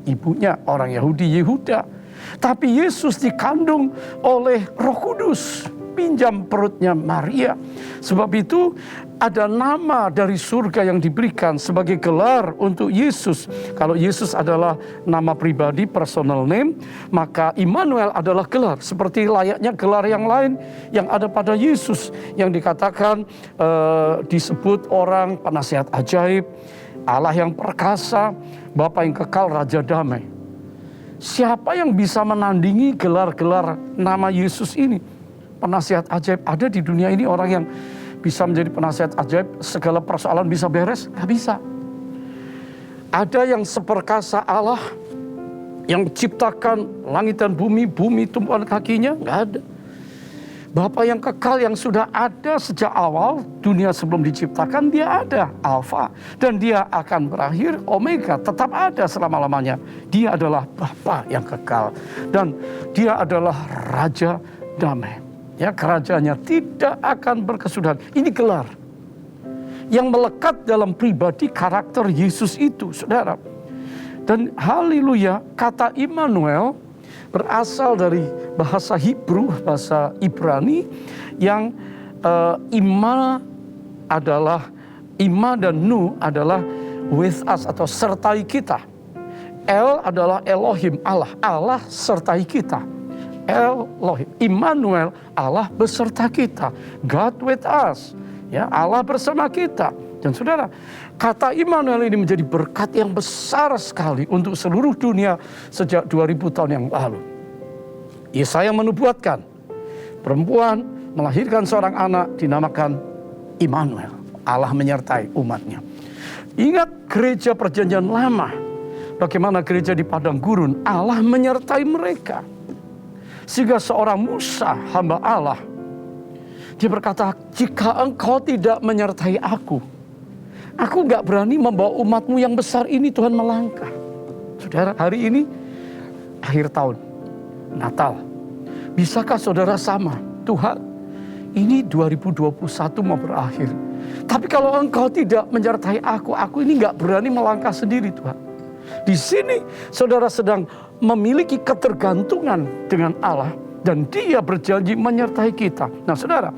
ibunya orang Yahudi, Yehuda. Tapi Yesus dikandung oleh Roh Kudus, pinjam perutnya Maria. Sebab itu ada nama dari surga yang diberikan sebagai gelar untuk Yesus. Kalau Yesus adalah nama pribadi, personal name, maka Immanuel adalah gelar. Seperti layaknya gelar yang lain yang ada pada Yesus, yang dikatakan disebut orang penasihat ajaib, Allah yang perkasa, Bapa yang kekal, Raja damai. Siapa yang bisa menandingi gelar-gelar nama Yesus ini? Penasihat ajaib, ada di dunia ini orang yang bisa menjadi penasihat ajaib, segala persoalan bisa beres? Gak bisa. Ada yang seperkasa Allah, yang ciptakan langit dan bumi, bumi tumpuan kakinya? Gak ada. Bapa yang kekal yang sudah ada sejak awal dunia sebelum diciptakan, dia ada, Alfa, dan dia akan berakhir, Omega, tetap ada selama-lamanya. Dia adalah Bapa yang kekal dan dia adalah Raja damai. Ya, kerajaannya tidak akan berkesudahan. Ini gelar yang melekat dalam pribadi karakter Yesus itu, saudara. Dan haleluya, kata Immanuel berasal dari bahasa Hebrew, bahasa Ibrani, yang Ima dan Nu adalah with us atau sertai kita. El adalah Elohim, Allah, Allah sertai kita. Elohim, Immanuel, Allah beserta kita. God with us, ya, Allah bersama kita. Dan saudara, kata Immanuel ini menjadi berkat yang besar sekali untuk seluruh dunia sejak 2000 tahun yang lalu. Yesaya menubuatkan, perempuan melahirkan seorang anak dinamakan Immanuel. Allah menyertai umatnya. Ingat gereja perjanjian lama, bagaimana gereja di padang gurun, Allah menyertai mereka. Sehingga seorang Musa, hamba Allah, dia berkata, jika engkau tidak menyertai aku nggak berani membawa umatmu yang besar ini, Tuhan, melangkah. Saudara, hari ini akhir tahun, Natal. Bisakah saudara sama? Tuhan, ini 2021 mau berakhir. Tapi kalau engkau tidak menyertai aku ini nggak berani melangkah sendiri, Tuhan. Di sini saudara sedang memiliki ketergantungan dengan Allah dan Dia berjanji menyertai kita. Nah, saudara,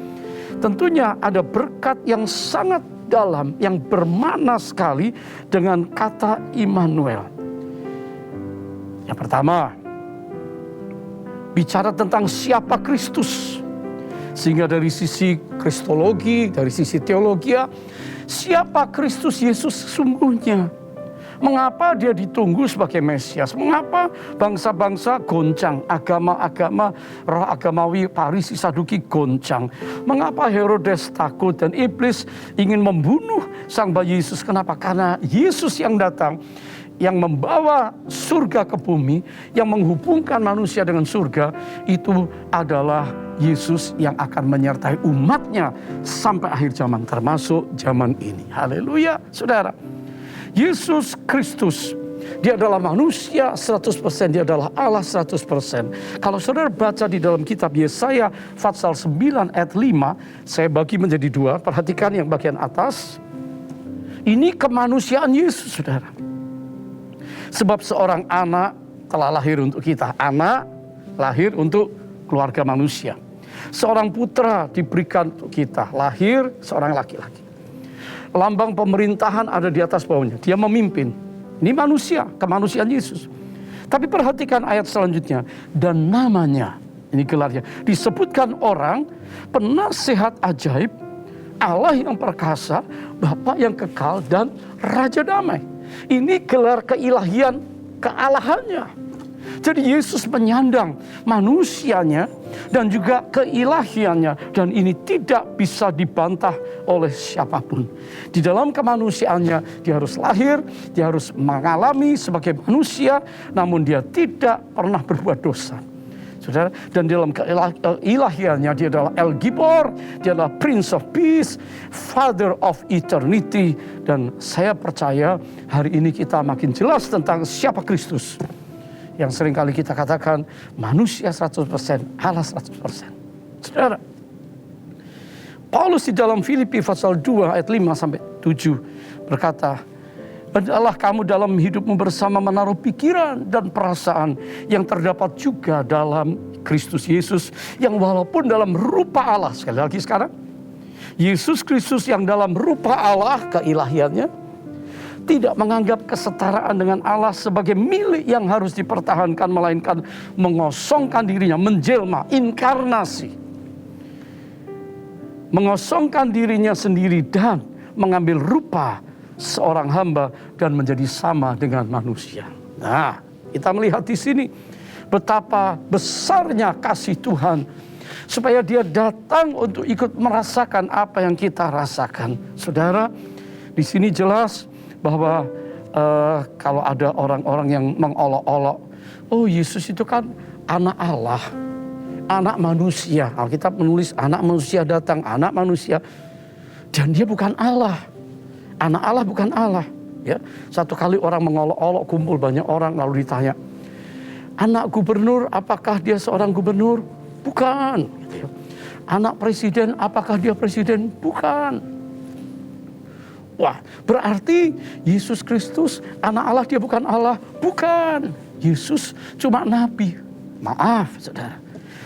tentunya ada berkat yang sangat dalam, yang bermakna sekali dengan kata Immanuel. Yang pertama, bicara tentang siapa Kristus. Sehingga dari sisi kristologi, dari sisi teologi, siapa Kristus Yesus sesungguhnya? Mengapa dia ditunggu sebagai Mesias? Mengapa bangsa-bangsa goncang, agama-agama roh agamawi Farisi Saduki goncang? Mengapa Herodes takut dan iblis ingin membunuh sang bayi Yesus? Kenapa? Karena Yesus yang datang, yang membawa surga ke bumi, yang menghubungkan manusia dengan surga, itu adalah Yesus yang akan menyertai umatnya sampai akhir zaman, termasuk zaman ini. Haleluya, saudara. Yesus Kristus, dia adalah manusia 100%, dia adalah Allah 100%. Kalau saudara baca di dalam kitab Yesaya pasal 9 ayat 5, saya bagi menjadi dua, perhatikan yang bagian atas. Ini kemanusiaan Yesus, saudara. Sebab seorang anak telah lahir untuk kita, anak lahir untuk keluarga manusia. Seorang putra diberikan untuk kita, lahir seorang laki-laki. Lambang pemerintahan ada di atas baunya. Dia memimpin. Ini manusia, kemanusiaan Yesus. Tapi perhatikan ayat selanjutnya. Dan namanya, ini gelarnya, disebutkan orang penasihat ajaib, Allah yang perkasa, Bapa yang kekal, dan Raja damai. Ini gelar keilahian, kealahannya. Jadi Yesus menyandang manusianya dan juga keilahiannya, dan ini tidak bisa dibantah oleh siapapun. Di dalam kemanusiaannya dia harus lahir, dia harus mengalami sebagai manusia, namun dia tidak pernah berbuat dosa. Saudara, dan dalam keilahiannya dia adalah El Gibor, dia adalah Prince of Peace, Father of Eternity, dan saya percaya hari ini kita makin jelas tentang siapa Kristus. Yang seringkali kita katakan manusia 100%, Allah 100%. Saudara, Paulus di dalam Filipi pasal 2 ayat 5 sampai 7 berkata, "Hendaklah kamu dalam hidupmu bersama menaruh pikiran dan perasaan yang terdapat juga dalam Kristus Yesus, yang walaupun dalam rupa Allah," sekali lagi sekarang, Yesus Kristus yang dalam rupa Allah, keilahiannya, tidak menganggap kesetaraan dengan Allah sebagai milik yang harus dipertahankan, melainkan mengosongkan dirinya, menjelma, inkarnasi. Mengosongkan dirinya sendiri dan mengambil rupa seorang hamba dan menjadi sama dengan manusia. Nah, kita melihat di sini betapa besarnya kasih Tuhan supaya dia datang untuk ikut merasakan apa yang kita rasakan. Saudara, di sini jelas bahwa kalau ada orang-orang yang mengolok-olok, oh Yesus itu kan anak Allah. anak manusia. Alkitab menulis anak manusia datang, anak manusia. Dan dia bukan Allah. Anak Allah bukan Allah. Ya, satu kali orang mengolok-olok, kumpul banyak orang, lalu ditanya, anak gubernur, apakah dia seorang gubernur? Bukan. Gitu ya. Anak presiden, apakah dia presiden? Bukan. Wah, berarti Yesus Kristus, anak Allah, dia bukan Allah? Bukan. Yesus cuma nabi. Maaf, saudara.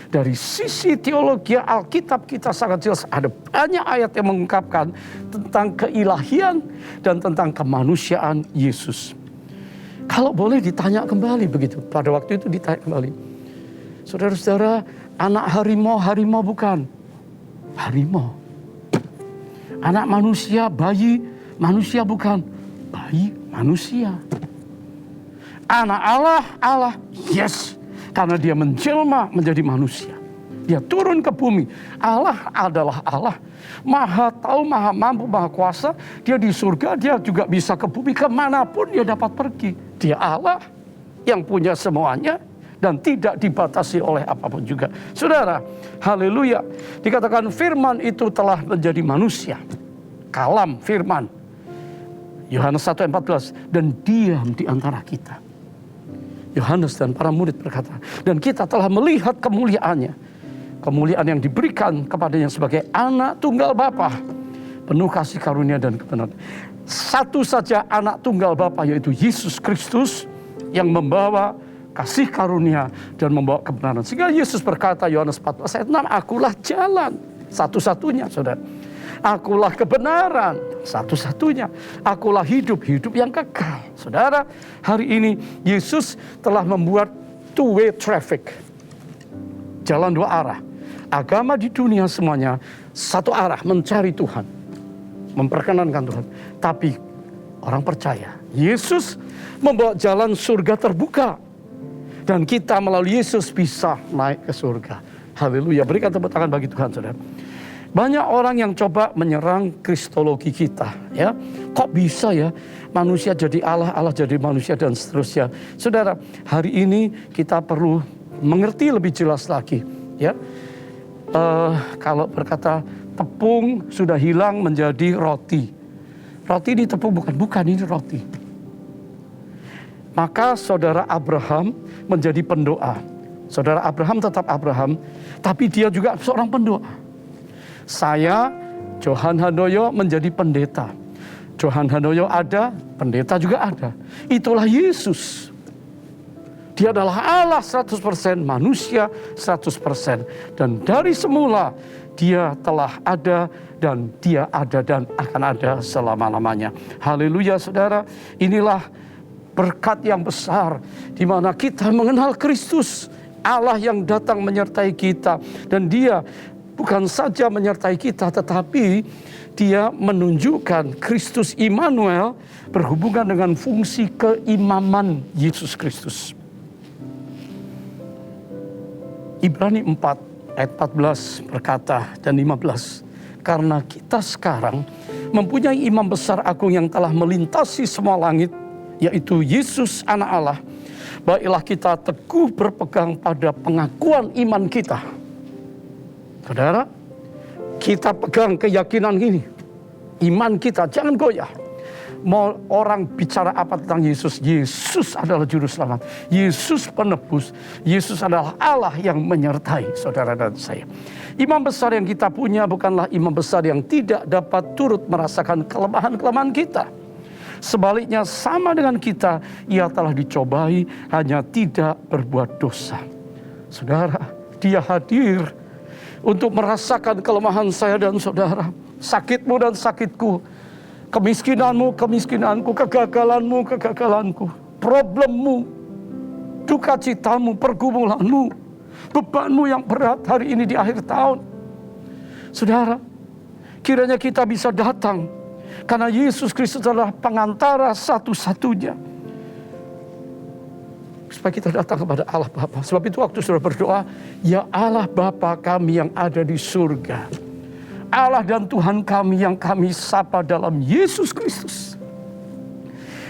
Dari sisi teologi Alkitab kita sangat jelas ada banyak ayat yang mengungkapkan tentang keilahian dan tentang kemanusiaan Yesus. Kalau boleh ditanya kembali begitu, pada waktu itu ditanya kembali. Saudara-saudara, anak harimau, harimau bukan? Harimau. Anak manusia, bayi, manusia bukan? Bayi, manusia. Anak Allah, Allah, yes. Karena dia menjelma menjadi manusia. Dia turun ke bumi. Allah adalah Allah. Maha tahu, maha mampu, maha kuasa. Dia di surga, dia juga bisa ke bumi. Kemanapun dia dapat pergi. Dia Allah yang punya semuanya. Dan tidak dibatasi oleh apapun juga. Saudara, haleluya. Dikatakan firman itu telah menjadi manusia. Kalam firman. Yohanes 1:14. Dan diam di antara kita. Yohanes dan para murid berkata, dan kita telah melihat kemuliaannya. Kemuliaan yang diberikan kepadanya sebagai anak tunggal Bapa. Penuh kasih karunia dan kebenaran. Satu saja anak tunggal Bapa, yaitu Yesus Kristus, yang membawa kasih karunia dan membawa kebenaran. Sehingga Yesus berkata, Yohanes 14 ayat 6, akulah jalan. Satu-satunya, saudara. Akulah kebenaran, satu-satunya. Akulah hidup, hidup yang kekal. Saudara, hari ini Yesus telah membuat two-way traffic. Jalan dua arah. Agama di dunia semuanya satu arah, mencari Tuhan. Memperkenankan Tuhan. Tapi orang percaya, Yesus membawa jalan surga terbuka. Dan kita melalui Yesus bisa naik ke surga. Haleluya, berikan tepuk tangan bagi Tuhan, saudara. Banyak orang yang coba menyerang kristologi kita, ya. Kok bisa ya manusia jadi Allah, Allah jadi manusia dan seterusnya. Saudara, hari ini kita perlu mengerti lebih jelas lagi, ya. Kalau berkata tepung sudah hilang menjadi roti. Roti ini tepung bukan ini roti. Maka saudara Abraham menjadi pendoa. Saudara Abraham tetap Abraham, tapi dia juga seorang pendoa. Saya, Johan Handoyo, menjadi pendeta. Johan Handoyo ada, pendeta juga ada. Itulah Yesus. Dia adalah Allah 100%, manusia 100%. Dan dari semula dia telah ada dan dia ada dan akan ada selama-lamanya. Haleluya, saudara. Inilah berkat yang besar di mana kita mengenal Kristus. Allah yang datang menyertai kita. Dan dia bukan saja menyertai kita, tetapi dia menunjukkan Kristus Immanuel berhubungan dengan fungsi keimaman Yesus Kristus. Ibrani 4 ayat 14 berkata dan 15. Karena kita sekarang mempunyai imam besar agung yang telah melintasi semua langit, yaitu Yesus anak Allah. Baiklah kita teguh berpegang pada pengakuan iman kita. Saudara, kita pegang keyakinan ini. Iman kita jangan goyah. Mau orang bicara apa tentang Yesus? Yesus adalah juru selamat. Yesus penebus. Yesus adalah Allah yang menyertai saudara dan saya. Imam besar yang kita punya bukanlah imam besar yang tidak dapat turut merasakan kelemahan-kelemahan kita. Sebaliknya sama dengan kita, ia telah dicobai hanya tidak berbuat dosa. Saudara, dia hadir untuk merasakan kelemahan saya dan saudara. Sakitmu dan sakitku. Kemiskinanmu, kemiskinanku. Kegagalanmu, kegagalanku. Problemmu. Duka citamu, pergumulanmu. Bebanmu yang berat hari ini di akhir tahun. Saudara, kiranya kita bisa datang. Karena Yesus Kristus adalah pengantara satu-satunya. Supaya kita datang kepada Allah Bapa. Sebab itu waktu saudara berdoa, ya Allah Bapa kami yang ada di surga. Allah dan Tuhan kami yang kami sapa dalam Yesus Kristus.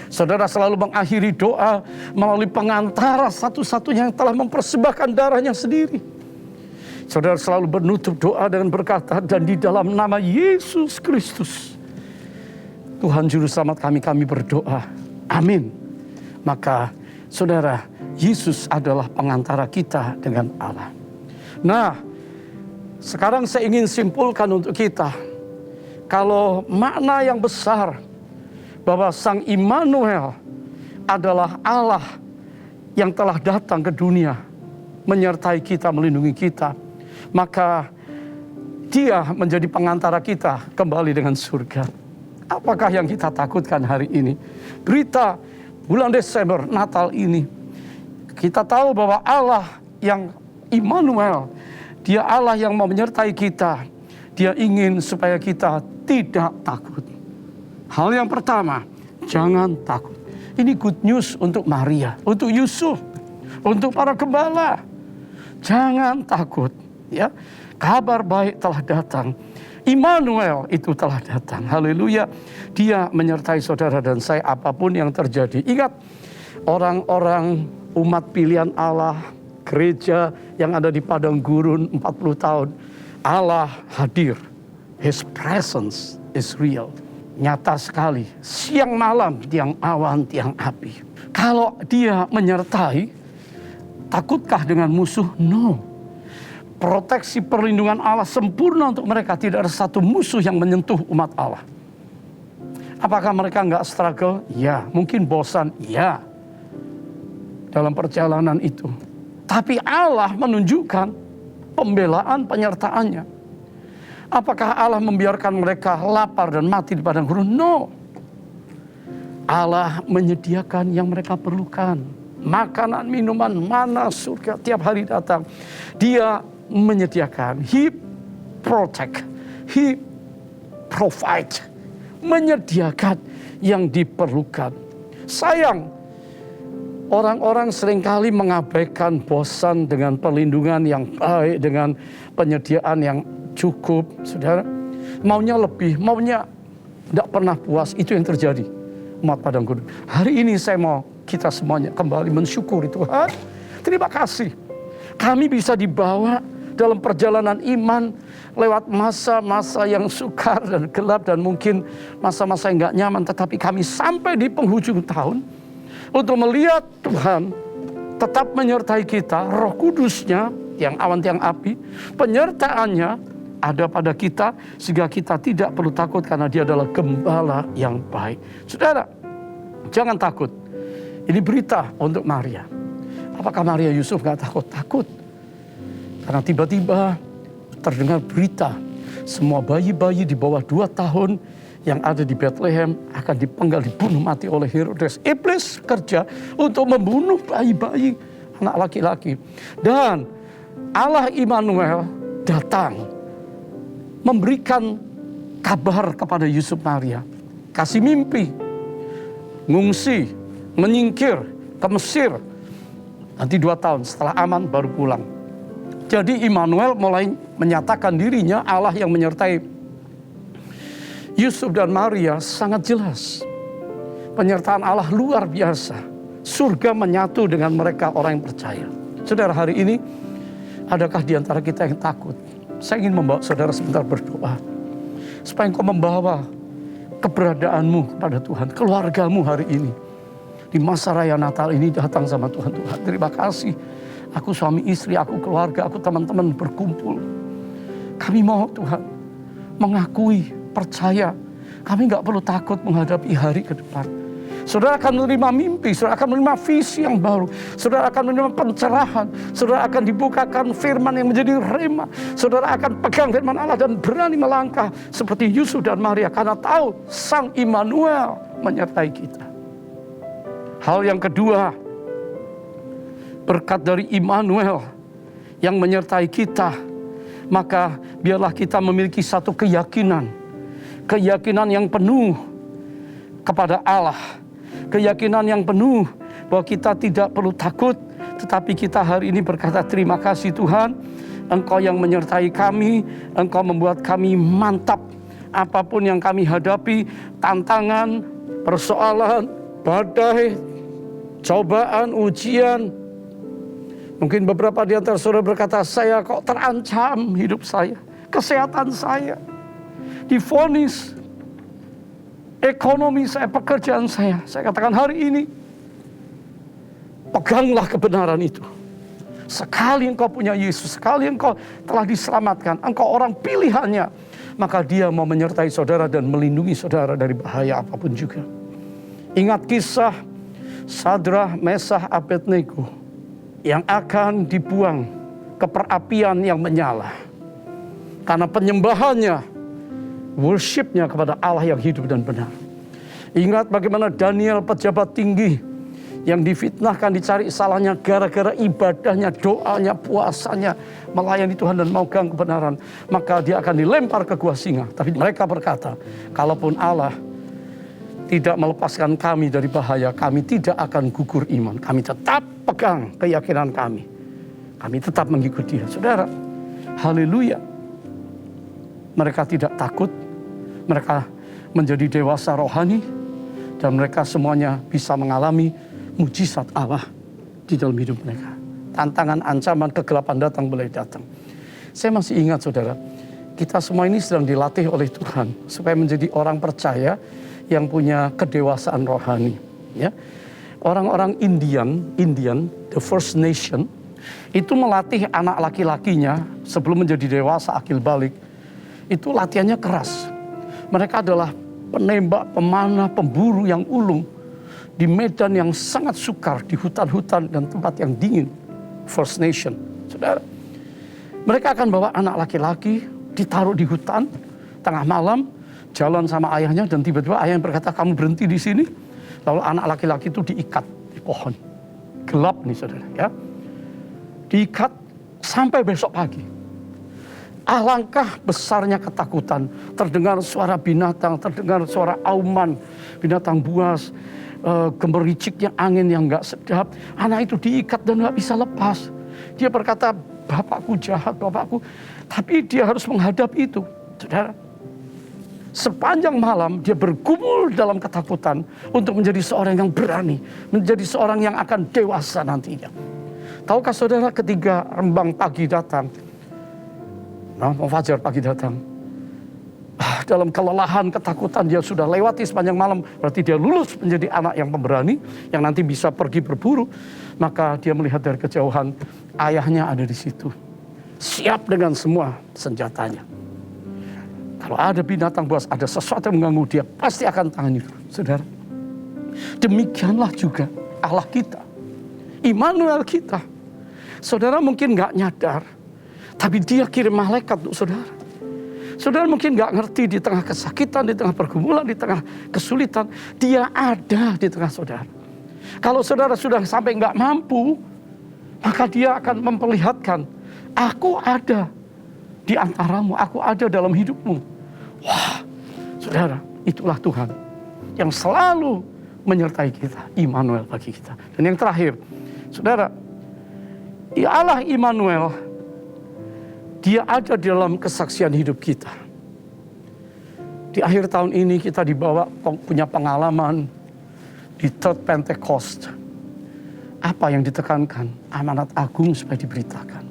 Saudara selalu mengakhiri doa melalui pengantara satu-satunya yang telah mempersembahkan darahnya sendiri. Saudara selalu menutup doa dengan berkata, dan di dalam nama Yesus Kristus, Tuhan Juru Selamat kami berdoa. Amin. Maka saudara, Yesus adalah pengantara kita dengan Allah. Nah, sekarang saya ingin simpulkan untuk kita, kalau makna yang besar bahwa Sang Immanuel adalah Allah yang telah datang ke dunia, menyertai kita, melindungi kita, maka Dia menjadi pengantara kita kembali dengan surga. Apakah yang kita takutkan hari ini? Berita bulan Desember, Natal ini, kita tahu bahwa Allah yang Immanuel, Dia Allah yang mau menyertai kita. Dia ingin supaya kita tidak takut. Hal yang pertama, jangan takut. Ini good news untuk Maria, untuk Yusuf, untuk para gembala. Jangan takut, ya. Kabar baik telah datang. Immanuel itu telah datang. Haleluya. Dia menyertai saudara dan saya apapun yang terjadi. Ingat, orang-orang umat pilihan Allah, gereja yang ada di padang gurun 40 tahun, Allah hadir. His presence is real. Nyata sekali. Siang malam, tiang awan, tiang api. Kalau Dia menyertai, takutkah dengan musuh? No. Proteksi perlindungan Allah sempurna untuk mereka. Tidak ada satu musuh yang menyentuh umat Allah. Apakah mereka nggak struggle? Ya. Mungkin bosan? Ya. Dalam perjalanan itu. Tapi Allah menunjukkan pembelaan penyertaannya. Apakah Allah membiarkan mereka lapar dan mati di padang gurun? No. Allah menyediakan yang mereka perlukan. Makanan, minuman, mana surga tiap hari datang. Dia menyediakan. He protect. He provide. Menyediakan yang diperlukan. Sayang, orang-orang seringkali mengabaikan, bosan dengan perlindungan yang baik, dengan penyediaan yang cukup. Saudara, maunya lebih, maunya tidak pernah puas. Itu yang terjadi umat padang gurun. Hari ini saya mau kita semuanya kembali mensyukuri Tuhan. Terima kasih. Kami bisa dibawa dalam perjalanan iman lewat masa-masa yang sukar dan gelap dan mungkin masa-masa yang gak nyaman. Tetapi kami sampai di penghujung tahun untuk melihat Tuhan tetap menyertai kita. Roh Kudusnya, tiang awan, tiang api, penyertaannya ada pada kita sehingga kita tidak perlu takut karena Dia adalah gembala yang baik. Saudara, jangan takut. Ini berita untuk Maria. Apakah Maria Yusuf gak takut? Takut. Karena tiba-tiba terdengar berita semua bayi-bayi di bawah 2 tahun yang ada di Bethlehem akan dipenggal, dibunuh mati oleh Herodes. Iblis kerja untuk membunuh bayi-bayi anak laki-laki. Dan Allah Immanuel datang memberikan kabar kepada Yusuf Maria. Kasih mimpi, ngungsi, menyingkir ke Mesir. Nanti 2 tahun setelah aman baru pulang. Jadi Immanuel mulai menyatakan dirinya Allah yang menyertai Yusuf dan Maria sangat jelas. Penyertaan Allah luar biasa. Surga menyatu dengan mereka orang yang percaya. Saudara, hari ini adakah di antara kita yang takut? Saya ingin membawa saudara sebentar berdoa. Supaya engkau membawa keberadaanmu kepada Tuhan. Keluargamu hari ini. Di masa raya Natal ini datang sama Tuhan. Tuhan, terima kasih. Aku suami istri, aku keluarga, aku teman-teman berkumpul. Kami mau Tuhan mengakui, percaya. Kami gak perlu takut menghadapi hari ke depan. Saudara akan menerima mimpi, saudara akan menerima visi yang baru. Saudara akan menerima pencerahan. Saudara akan dibukakan firman yang menjadi rema. Saudara akan pegang firman Allah dan berani melangkah seperti Yusuf dan Maria. Karena tahu Sang Immanuel menyertai kita. Hal yang kedua, berkat dari Immanuel yang menyertai kita, maka biarlah kita memiliki satu keyakinan. Keyakinan yang penuh kepada Allah. Keyakinan yang penuh bahwa kita tidak perlu takut, tetapi kita hari ini berkata terima kasih Tuhan, Engkau yang menyertai kami, Engkau membuat kami mantap. Apapun yang kami hadapi, tantangan, persoalan, badai, cobaan, ujian, Mungkin beberapa di antara saudara berkata, saya kok terancam hidup saya, kesehatan saya, divonis, ekonomi saya, pekerjaan saya. Saya katakan hari ini, peganglah kebenaran itu. Sekali engkau punya Yesus, sekali engkau telah diselamatkan, engkau orang pilihannya, maka dia mau menyertai saudara dan melindungi saudara dari bahaya apapun juga. Ingat kisah Sadrah, Mesah, Abednego yang akan dibuang ke perapian yang menyala. Karena penyembahannya, worshipnya kepada Allah yang hidup dan benar. Ingat bagaimana Daniel, pejabat tinggi, yang difitnahkan, dicari salahnya gara-gara ibadahnya, doanya, puasanya, melayani Tuhan dan memegang kebenaran. Maka dia akan dilempar ke gua singa. Tapi mereka berkata, kalaupun Allah tidak melepaskan kami dari bahaya, kami tidak akan gugur iman. Kami tetap pegang keyakinan kami. Kami tetap mengikuti dia. Saudara, haleluya. Mereka tidak takut. Mereka menjadi dewasa rohani. Dan mereka semuanya bisa mengalami mujizat Allah di dalam hidup mereka. Tantangan, ancaman, kegelapan datang boleh datang. Saya masih ingat saudara, kita semua ini sedang dilatih oleh Tuhan supaya menjadi orang percaya yang punya kedewasaan rohani. Ya, orang-orang Indian, the First Nation, itu melatih anak laki-lakinya sebelum menjadi dewasa akil balik. Itu latihannya keras. Mereka adalah penembak, pemanah, pemburu yang ulung di medan yang sangat sukar, di hutan-hutan dan tempat yang dingin. First Nation, saudara. Mereka akan bawa anak laki-laki, ditaruh di hutan, tengah malam, jalan sama ayahnya, dan tiba-tiba ayah yang berkata, kamu berhenti di sini. Lalu anak laki-laki itu diikat di pohon. Gelap nih saudara, ya. Diikat sampai besok pagi. Alangkah besarnya ketakutan. Terdengar suara binatang, terdengar suara auman, binatang buas, gemericiknya angin yang gak sedap. Anak itu diikat dan gak bisa lepas. Dia berkata, bapakku jahat, bapakku. Tapi dia harus menghadapi itu. Saudara, sepanjang malam dia bergumul dalam ketakutan untuk menjadi seorang yang berani. Menjadi seorang yang akan dewasa nantinya. Tahukah saudara, ketika rembang pagi datang, fajar pagi datang, dalam kelelahan, ketakutan dia sudah lewati sepanjang malam. Berarti dia lulus menjadi anak yang pemberani, yang nanti bisa pergi berburu. Maka dia melihat dari kejauhan, ayahnya ada di situ. Siap dengan semua senjatanya. Kalau ada binatang buas, ada sesuatu yang mengganggu dia, pasti akan tangani itu. Saudara, demikianlah juga Allah kita. Immanuel kita. Saudara mungkin gak nyadar, tapi dia kirim malaikat untuk saudara. Saudara mungkin gak ngerti di tengah kesakitan, di tengah pergumulan, di tengah kesulitan. Dia ada di tengah saudara. Kalau saudara sudah sampai gak mampu, maka dia akan memperlihatkan, aku ada di antaramu, aku ada dalam hidupmu. Wah, saudara, itulah Tuhan yang selalu menyertai kita, Immanuel bagi kita. Dan yang terakhir, saudara, Allah Immanuel, dia ada di dalam kesaksian hidup kita. Di akhir tahun ini kita dibawa punya pengalaman di Third Pentecost. Apa yang ditekankan? Amanat agung supaya diberitakan.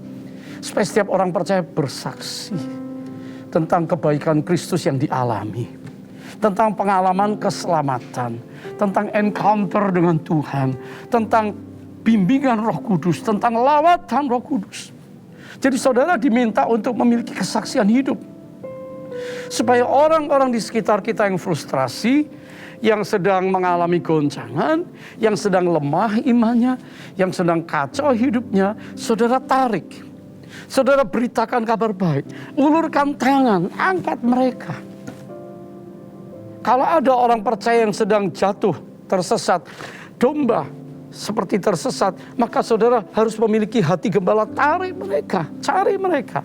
Supaya setiap orang percaya bersaksi tentang kebaikan Kristus yang dialami. Tentang pengalaman keselamatan. Tentang encounter dengan Tuhan. Tentang bimbingan Roh Kudus. Tentang lawatan Roh Kudus. Jadi saudara diminta untuk memiliki kesaksian hidup. Supaya orang-orang di sekitar kita yang frustrasi, yang sedang mengalami goncangan, yang sedang lemah imannya, yang sedang kacau hidupnya, saudara tarik. Saudara beritakan kabar baik. Ulurkan tangan, angkat mereka. Kalau ada orang percaya yang sedang jatuh, tersesat, domba seperti tersesat, maka saudara harus memiliki hati gembala. Tarik mereka, cari mereka.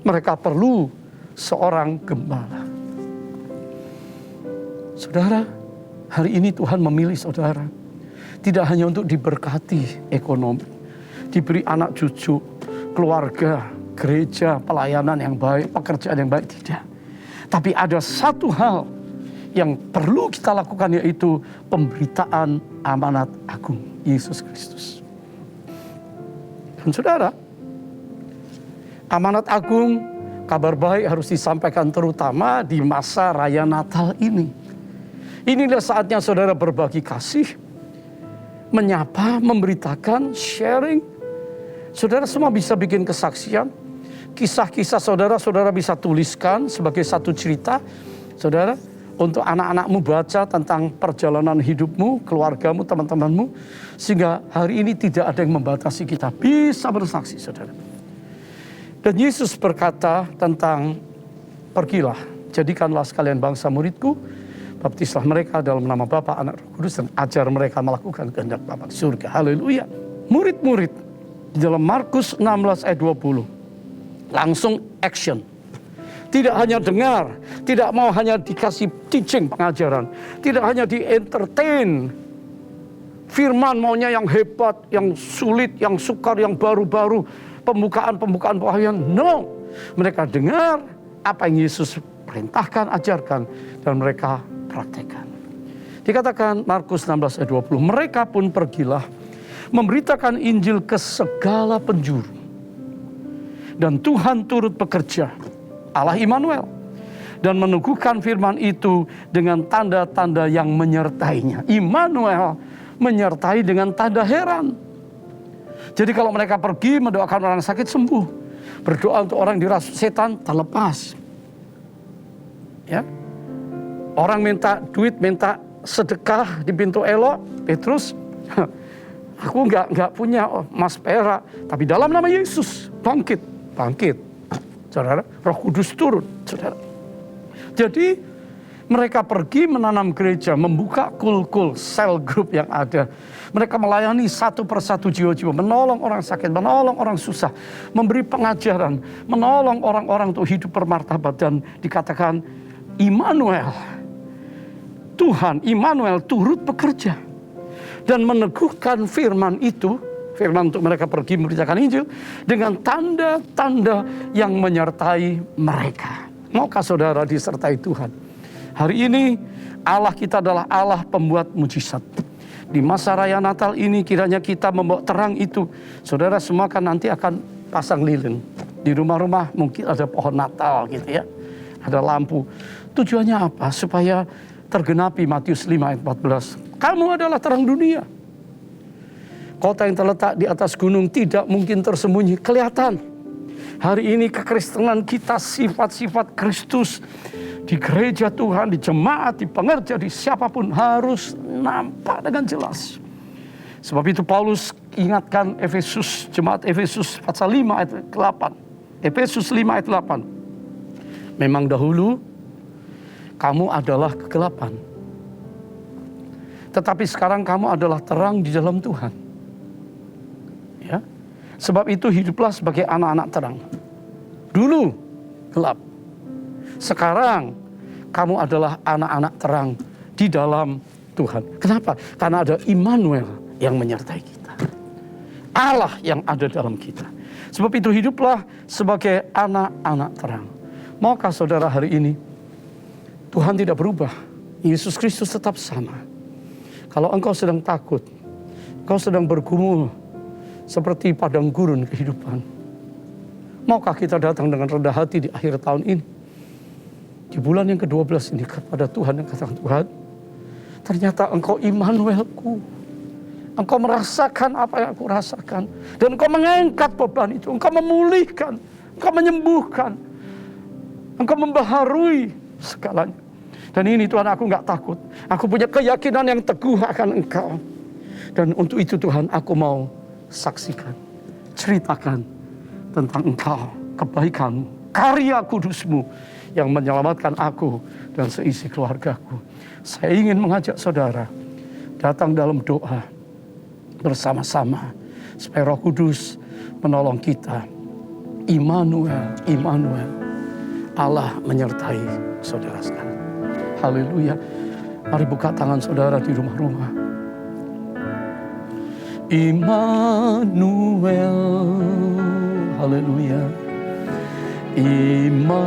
Mereka perlu seorang gembala. Saudara, hari ini Tuhan memilih saudara. Tidak hanya untuk diberkati ekonomi, diberi anak cucu, keluarga, gereja, pelayanan yang baik, pekerjaan yang baik, tidak. Tapi ada satu hal yang perlu kita lakukan, yaitu pemberitaan amanat agung Yesus Kristus. Dan saudara, amanat agung, kabar baik harus disampaikan terutama di masa raya Natal ini. Inilah saatnya saudara berbagi kasih, menyapa, memberitakan, sharing. Saudara semua bisa bikin kesaksian. Kisah-kisah saudara bisa tuliskan sebagai satu cerita. Saudara, untuk anak-anakmu baca tentang perjalanan hidupmu, keluargamu, teman-temanmu. Sehingga hari ini tidak ada yang membatasi kita. Bisa bersaksi, saudara. Dan Yesus berkata tentang, pergilah, jadikanlah sekalian bangsa muridku, baptislah mereka dalam nama Bapa, Anak, Roh Kudus, dan ajar mereka melakukan kehendak Bapa di surga. Haleluya. Murid-murid di dalam Markus 16 ayat 20. Langsung action. Tidak hanya dengar, tidak mau hanya dikasih teaching, pengajaran. Tidak hanya di-entertain. Firman maunya yang hebat, yang sulit, yang sukar, yang baru-baru. Pembukaan bahagian. No. Mereka dengar apa yang Yesus perintahkan, ajarkan. Dan mereka praktekkan. Dikatakan Markus 16 ayat 20. Mereka pun pergilah memberitakan Injil ke segala penjuru. Dan Tuhan turut bekerja, Allah Immanuel, dan meneguhkan firman itu dengan tanda-tanda yang menyertainya. Immanuel menyertai dengan tanda heran. Jadi kalau mereka pergi mendoakan orang sakit sembuh, berdoa untuk orang dirasuk setan terlepas. Ya, orang minta duit, minta sedekah di pintu elok, Petrus, aku nggak punya emas perak, tapi dalam nama Yesus bangkit. Saudara, Roh Kudus turun, saudara. Jadi mereka pergi menanam gereja, membuka kul-kul, sel grup yang ada. Mereka melayani satu persatu jiwa-jiwa, menolong orang sakit, menolong orang susah, memberi pengajaran, menolong orang-orang untuk hidup bermartabat. Dan dikatakan Immanuel, Tuhan Immanuel turut bekerja dan meneguhkan firman itu. Firman untuk mereka pergi memberitakan Injil dengan tanda-tanda yang menyertai mereka. Maukah saudara disertai Tuhan? Hari ini Allah kita adalah Allah pembuat mujizat. Di masa raya Natal ini kiranya kita membawa terang itu. Saudara semua kan nanti akan pasang lilin. Di rumah-rumah mungkin ada pohon Natal gitu ya. Ada lampu. Tujuannya apa? Supaya tergenapi Matius 5 ayat 14. Kamu adalah terang dunia. Kota yang terletak di atas gunung tidak mungkin tersembunyi, kelihatan. Hari ini kekristenan kita, sifat-sifat Kristus di gereja Tuhan, di jemaat, di pengerja, di siapapun harus nampak dengan jelas. Sebab itu Paulus ingatkan Efesus, jemaat Efesus pasal 5 ayat 8. Efesus 5 ayat 8. Memang dahulu kamu adalah kegelapan, tetapi sekarang kamu adalah terang di dalam Tuhan. Ya. Sebab itu hiduplah sebagai anak-anak terang. Dulu gelap. Sekarang kamu adalah anak-anak terang di dalam Tuhan. Kenapa? Karena ada Immanuel yang menyertai kita. Allah yang ada dalam kita. Sebab itu hiduplah sebagai anak-anak terang. Maukah saudara hari ini Tuhan tidak berubah? Yesus Kristus tetap sama. Kalau engkau sedang takut, engkau sedang bergumul seperti padang gurun kehidupan, maukah kita datang dengan rendah hati di akhir tahun ini, di bulan yang ke-12 ini kepada Tuhan dan katakan, Tuhan, ternyata engkau Immanuelku. Engkau merasakan apa yang aku rasakan. Dan engkau mengangkat beban itu. Engkau memulihkan. Engkau menyembuhkan. Engkau membaharui segalanya. Dan ini Tuhan, aku gak takut. Aku punya keyakinan yang teguh akan engkau. Dan untuk itu Tuhan, aku mau saksikan, ceritakan tentang engkau, kebaikanmu, karya kudusmu yang menyelamatkan aku dan seisi keluargaku. Saya ingin mengajak saudara datang dalam doa bersama-sama supaya Roh Kudus menolong kita. Immanuel, Immanuel, Allah menyertai saudara sekarang. Haleluya. Mari buka tangan saudara di rumah-rumah. Immanuel, haleluya. Immanuel,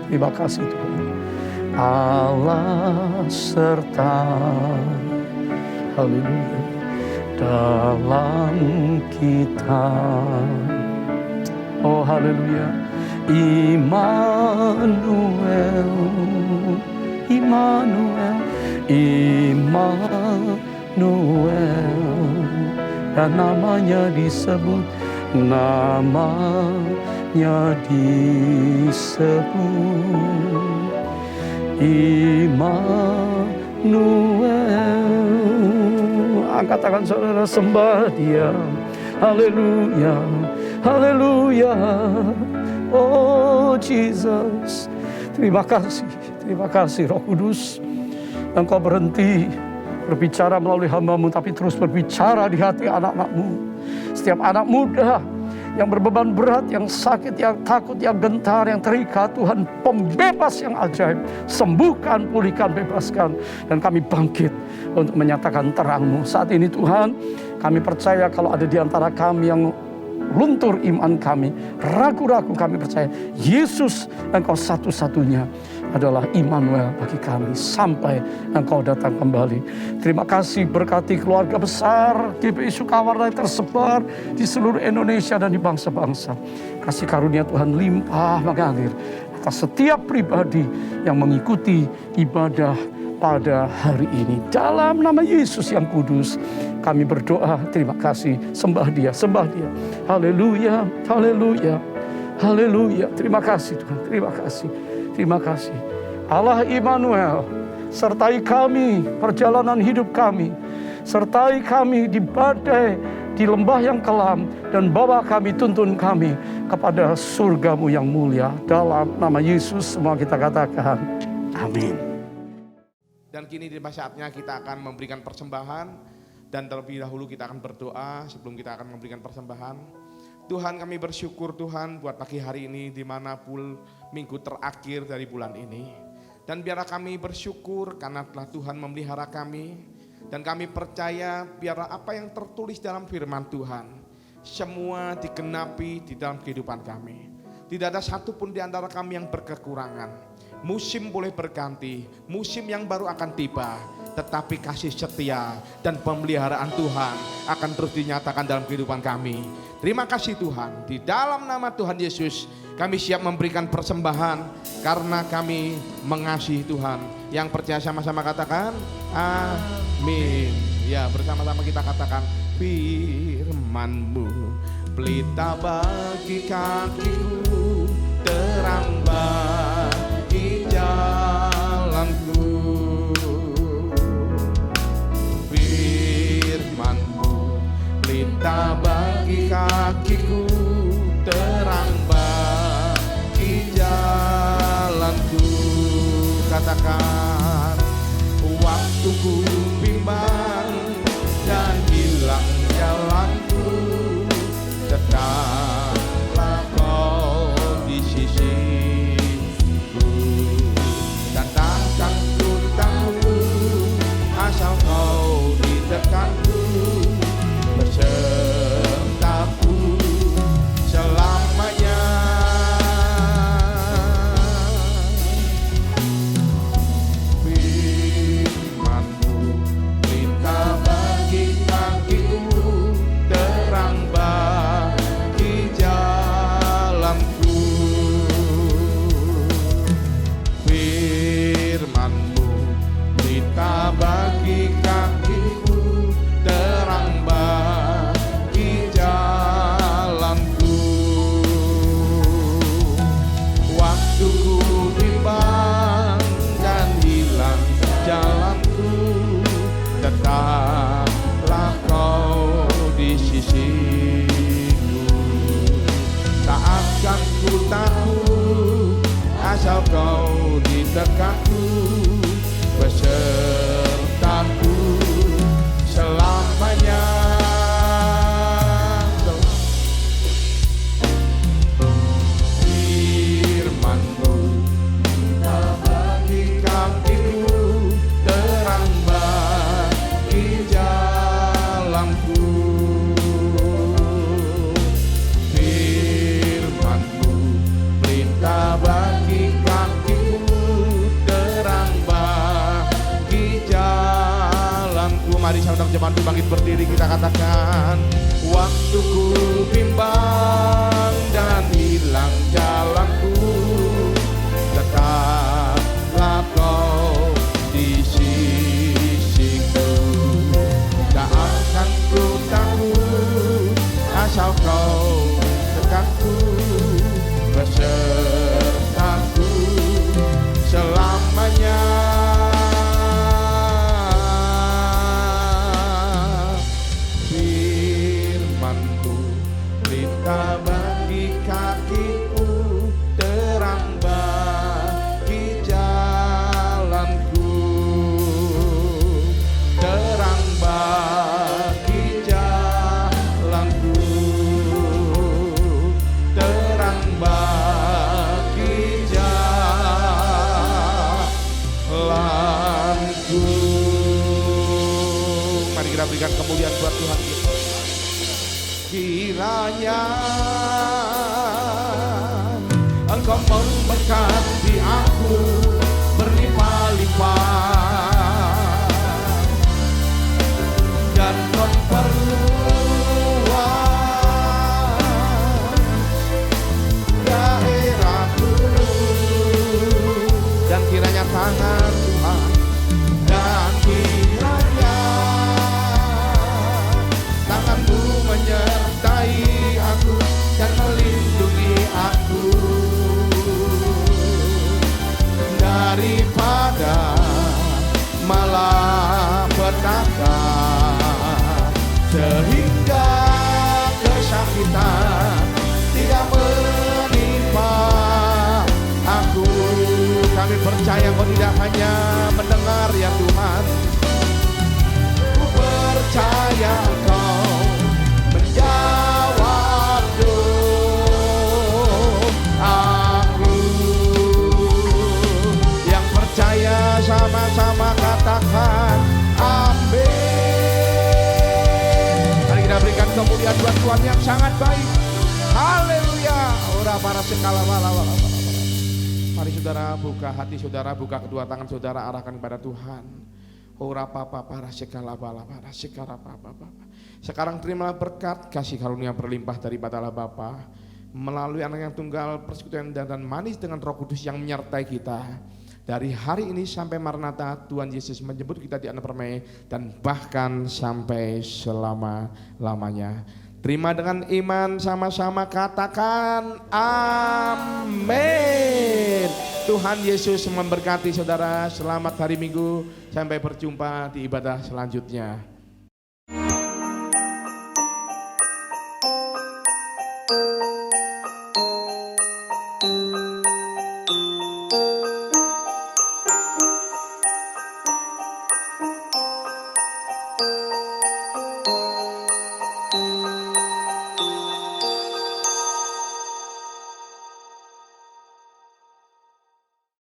terima kasih Tuhan. Allah serta, haleluya. dalam kita. Oh haleluya. Immanuel, Immanuel, Immanuel. Dan namanya disebut, namanya disebut Immanuel. Angkat tangan saudara, sembah Dia. Haleluya, haleluya. Oh Jesus, terima kasih Roh Kudus. Engkau berhenti berbicara melalui hamba-Mu, tapi terus berbicara di hati anak-anak-Mu. Setiap anak muda yang berbeban berat, yang sakit, yang takut, yang gentar, yang terikat, Tuhan pembebas yang ajaib. Sembuhkan, pulihkan, bebaskan. Dan kami bangkit untuk menyatakan terang-Mu. Saat ini Tuhan, kami percaya kalau ada di antara kami yang luntur iman kami, ragu-ragu, kami percaya Yesus Engkau satu-satunya adalah Immanuel bagi kami sampai Engkau datang kembali. Terima kasih, berkati keluarga besar GPI Sukawarna yang tersebar di seluruh Indonesia dan di bangsa-bangsa. Kasih karunia Tuhan limpah mengalir atas setiap pribadi yang mengikuti ibadah pada hari ini. Dalam nama Yesus yang kudus, kami berdoa, terima kasih. Sembah Dia, sembah Dia. Haleluya, haleluya, haleluya. Terima kasih Tuhan, terima kasih. Terima kasih. Allah Immanuel, sertai kami perjalanan hidup kami. Sertai kami di badai, di lembah yang kelam. Dan bawa kami, tuntun kami kepada surga-Mu yang mulia. Dalam nama Yesus semua kita katakan, amin. Dan kini di saatnya kita akan memberikan persembahan. Dan terlebih dahulu kita akan berdoa sebelum kita akan memberikan persembahan. Tuhan, kami bersyukur Tuhan buat pagi hari ini di mana minggu terakhir dari bulan ini. Dan biarlah kami bersyukur karena telah Tuhan memelihara kami. Dan kami percaya biarlah apa yang tertulis dalam firman Tuhan semua digenapi di dalam kehidupan kami. Tidak ada satupun di antara kami yang berkekurangan. Musim boleh berganti, musim yang baru akan tiba, tetapi kasih setia dan pemeliharaan Tuhan akan terus dinyatakan dalam kehidupan kami. Terima kasih Tuhan, di dalam nama Tuhan Yesus kami siap memberikan persembahan karena kami mengasihi Tuhan. Yang percaya sama-sama katakan amin. Ya, bersama-sama kita katakan, firman-Mu pelita bagi kakiku, terang bagi jalanku. Firman-Mu pelita bagi kakiku, terang bagi jalanku. Katakan, waktuku bimbang dan hilang jalanku, tetaplah Kau di sisiku. Datangkan tuntamu asal Kau di dekatku, besertaku selamanya. Firman-Mu jemaat bangkit berdiri, kita katakan, waktuku bimbang dan hilang jalanku, tetaplah kau di sisiku. Tak akan ku takut asal kau dekatku, besertaku selamanya. Firman-Mu perintah bagi kakiku, terang bagi jalanku, terang bagi jalanku, terang bagi jalanku. Mari kita berikan kemuliaan buat Tuhan kita. Kiranya Engkau memberkati aku berlimpah-limpah dan memperluas daerahku, dan kiranya tangan Tuhan, dan kiranya tangan-Mu menyertai aku dan melindungi aku daripada malapetaka, sehingga kesakitan tidak menimpa aku. Kami percaya Kau tidak hanya mendengar ya Tuhan, ku percaya Engkau menjawab doaku. Yang percaya sama-sama katakan amin. Mari kita berikan kemuliaan buat Tuhan yang sangat baik. Haleluya. Ora para sekala wala. Mari saudara buka hati saudara, buka kedua tangan saudara, arahkan kepada Tuhan. Ora papa para sekala wala para sekala papa. Sekarang terimalah berkat kasih karunia berlimpah daripada Allah Bapa melalui anak yang tunggal, persekutuan dan manis dengan Roh Kudus yang menyertai kita. Dari hari ini sampai Maranatha, Tuhan Yesus menjemput kita di anak permai dan bahkan sampai selama-lamanya. Terima dengan iman, sama-sama katakan amin. Tuhan Yesus memberkati saudara. Selamat hari Minggu, sampai berjumpa di ibadah selanjutnya.